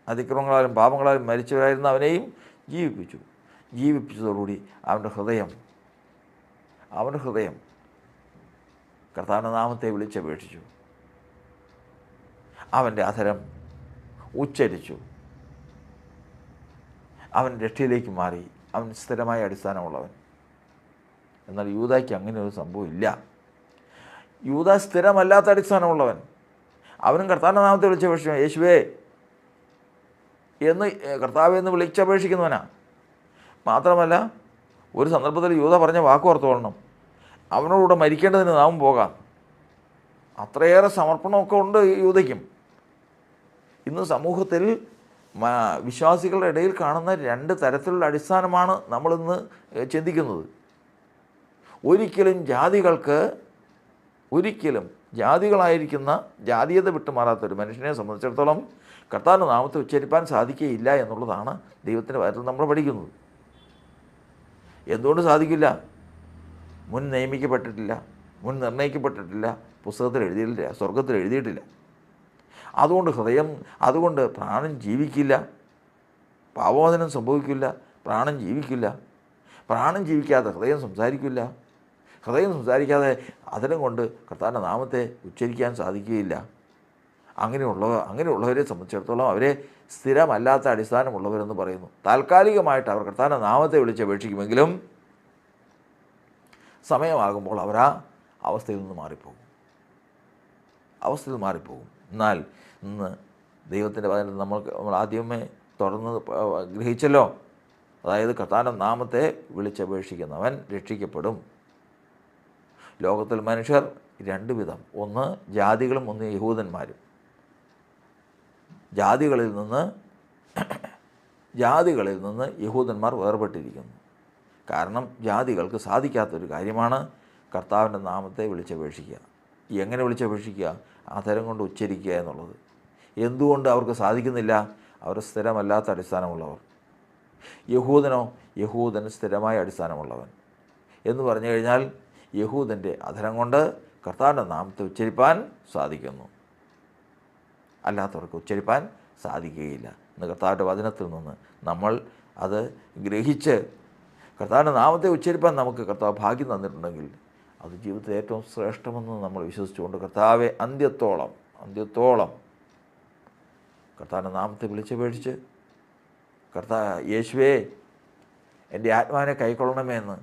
അതിക്രമങ്ങളാലും പാപങ്ങളാലും മരിച്ചവരായിരുന്ന അവനെയും ജീവിപ്പിച്ചതോടുകൂടി അവൻ്റെ ഹൃദയം കർത്താവിൻ്റെ നാമത്തെ വിളിച്ചപേക്ഷിച്ചു. അവൻ്റെ അധരം ഉച്ചരിച്ചു. അവൻ രക്ഷയിലേക്ക് മാറി. അവൻ സ്ഥിരമായ അടിസ്ഥാനമുള്ളവൻ. എന്നാൽ യൂദായ്ക്ക് അങ്ങനെ ഒരു സംഭവം ഇല്ല. യൂദാ സ്ഥിരമല്ലാത്ത അടിസ്ഥാനമുള്ളവൻ. അവനും കർത്താവിൻ്റെ നാമത്തെ വിളിച്ചപേക്ഷിച്ചു. യേശുവേ എന്ന് കർത്താവെ എന്ന് വിളിച്ചപേക്ഷിക്കുന്നവനാണ്. മാത്രമല്ല ഒരു സന്ദർഭത്തിൽ യൂദ പറഞ്ഞ വാക്ക് ഓർത്തോളണം, അവനോടുകൂടെ മരിക്കേണ്ടതിന് നാം പോകാം. അത്രയേറെ സമർപ്പണമൊക്കെ ഉണ്ട് യൂദയ്ക്കും. ഇന്ന് സമൂഹത്തിൽ വിശ്വാസികളുടെ ഇടയിൽ കാണുന്ന 2 തരത്തിലുള്ള അടിസ്ഥാനമാണ് നമ്മളിന്ന് ചിന്തിക്കുന്നത്. ഒരിക്കലും ജാതികളായിരിക്കുന്ന ജാതീയത വിട്ടുമാറാത്തൊരു മനുഷ്യനെ സംബന്ധിച്ചിടത്തോളം കർത്താവിൻ്റെ നാമത്തെ ഉച്ചരിപ്പാൻ സാധിക്കുകയില്ല എന്നുള്ളതാണ് ദൈവത്തിൻ്റെ കാര്യത്തിൽ നമ്മൾ പഠിക്കുന്നത്. എന്തുകൊണ്ട് സാധിക്കില്ല? മുൻ നിർണയിക്കപ്പെട്ടിട്ടില്ല, പുസ്തകത്തിൽ എഴുതിയിട്ടില്ല, സ്വർഗത്തിൽ എഴുതിയിട്ടില്ല. അതുകൊണ്ട് പ്രാണൻ ജീവിക്കില്ല, പാപമോചനം സംഭവിക്കില്ല, പ്രാണൻ ജീവിക്കില്ല. പ്രാണൻ ജീവിക്കാതെ ഹൃദയം സംസാരിക്കില്ല. ഹൃദയം സംസാരിക്കാതെ അതിനും കൊണ്ട് കർത്താവിൻ്റെ നാമത്തെ ഉച്ചരിക്കാൻ സാധിക്കുകയില്ല. അങ്ങനെയുള്ളവരെ സംബന്ധിച്ചിടത്തോളം അവരെ സ്ഥിരമല്ലാത്ത അടിസ്ഥാനമുള്ളവരെന്ന് പറയുന്നു. താൽക്കാലികമായിട്ട് അവർ കർത്താവിൻ്റെ നാമത്തെ വിളിച്ചപേക്ഷിക്കുമെങ്കിലും സമയമാകുമ്പോൾ അവർ ആ അവസ്ഥയിൽ നിന്ന് മാറിപ്പോകും. എന്നാൽ ഇന്ന് ദൈവത്തിൻ്റെ വചനത്തിൽ നമ്മൾ ആദ്യമേ തുടർന്ന് ഗ്രഹിച്ചല്ലോ. അതായത് കർത്താവിൻ്റെ നാമത്തെ വിളിച്ചപേക്ഷിക്കുന്നവൻ രക്ഷിക്കപ്പെടും. ലോകത്തിൽ മനുഷ്യർ 2 വിധം, ഒന്ന് ജാതികളും ഒന്ന് യഹൂദന്മാരും. ജാതികളിൽ നിന്ന് യഹൂദന്മാർ വേർപെട്ടിരിക്കുന്നു. കാരണം ജാതികൾക്ക് സാധിക്കാത്തൊരു കാര്യമാണ് കർത്താവിൻ്റെ നാമത്തെ വിളിച്ചപേക്ഷിക്കുക. എങ്ങനെ വിളിച്ചപേക്ഷിക്കുക? അധരം കൊണ്ട് ഉച്ചരിക്കുക എന്നുള്ളത്. എന്തുകൊണ്ട് അവർക്ക് സാധിക്കുന്നില്ല? അവർ സ്ഥിരമല്ലാത്ത അടിസ്ഥാനമുള്ളവർ. യഹൂദൻ സ്ഥിരമായ അടിസ്ഥാനമുള്ളവൻ എന്ന് പറഞ്ഞു കഴിഞ്ഞാൽ യഹൂദൻ്റെ അധരം കൊണ്ട് കർത്താവിൻ്റെ നാമത്തെ ഉച്ചരിപ്പാൻ സാധിക്കുന്നു, അല്ലാത്തവർക്ക് ഉച്ചരിപ്പാൻ സാധിക്കുകയില്ല. ഇന്ന് കർത്താവിൻ്റെ വചനത്തിൽ നിന്ന് നമ്മൾ അത് ഗ്രഹിച്ച് കർത്താവിൻ്റെ നാമത്തെ ഉച്ചരിപ്പാൻ നമുക്ക് കർത്താവ് ഭാഗ്യം തന്നിട്ടുണ്ടെങ്കിൽ അത് ജീവിതത്തിൽ ഏറ്റവും ശ്രേഷ്ഠമെന്ന് നമ്മൾ വിശ്വസിച്ചുകൊണ്ട് കർത്താവെ അന്ത്യത്തോളം കർത്താവിൻ്റെ നാമത്തെ വിളിച്ചപേക്ഷിച്ച് യേശുവേ എൻ്റെ ആത്മാവിനെ കൈക്കൊള്ളണമേ എന്ന്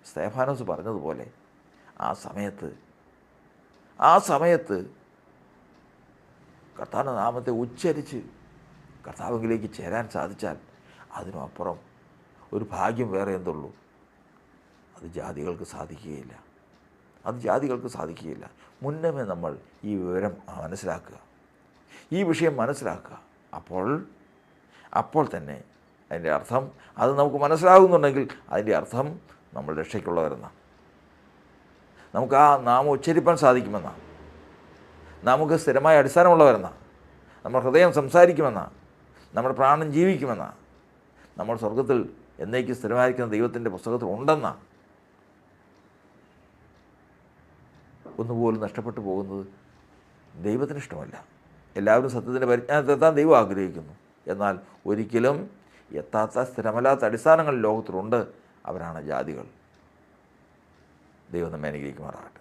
സ്തെഫാനോസ് പറഞ്ഞതുപോലെ ആ സമയത്ത് കർത്താവിൻ്റെ നാമത്തെ ഉച്ചരിച്ച് കർത്താവിലേക്ക് ചേരാൻ സാധിച്ചാൽ അതിനും അപ്പുറം ഒരു ഭാഗ്യം വേറെ എന്തുള്ളൂ. അത് ജാതികൾക്ക് സാധിക്കുകയില്ല. അത് ജാതികൾക്ക് സാധിക്കുകയില്ല. മുന്നമേ നമ്മൾ ഈ വിവരം മനസ്സിലാക്കുക, ഈ വിഷയം മനസ്സിലാക്കുക. അപ്പോൾ തന്നെ അതിൻ്റെ അർത്ഥം, അത് നമുക്ക് മനസ്സിലാകുന്നുണ്ടെങ്കിൽ അതിൻ്റെ അർത്ഥം നമ്മൾ രക്ഷയ്ക്കുള്ളവരെന്നാണ്. നമുക്ക് ആ നാമം ഉച്ചരിപ്പാൻ സാധിക്കുമെന്നാണ്. നമുക്ക് സ്ഥിരമായ അടിസ്ഥാനമുള്ളവരെന്നാണ്. നമ്മുടെ ഹൃദയം സംസാരിക്കുമെന്നാണ്. നമ്മുടെ പ്രാണൻ ജീവിക്കുമെന്നാണ്. നമ്മൾ സ്വർഗത്തിൽ എന്നേക്ക് സ്ഥിരമായിരിക്കുന്ന ദൈവത്തിൻ്റെ പുസ്തകത്തിൽ ഉണ്ടെന്നാണ്. ഒന്നുപോലും നഷ്ടപ്പെട്ടു പോകുന്നത് ദൈവത്തിന് ഇഷ്ടമല്ല. എല്ലാവരും സത്യത്തിൻ്റെ പരിജ്ഞാനത്തെത്താൻ ദൈവം ആഗ്രഹിക്കുന്നു. എന്നാൽ ഒരിക്കലും എത്താത്ത സ്ഥിരമല്ലാത്ത അടിസ്ഥാനങ്ങൾ ലോകത്തിലുണ്ട്. അവരാണ് ജാതികൾ. ദൈവം നമ്മെ അനുഗ്രഹിക്കുമാറാകട്ടെ.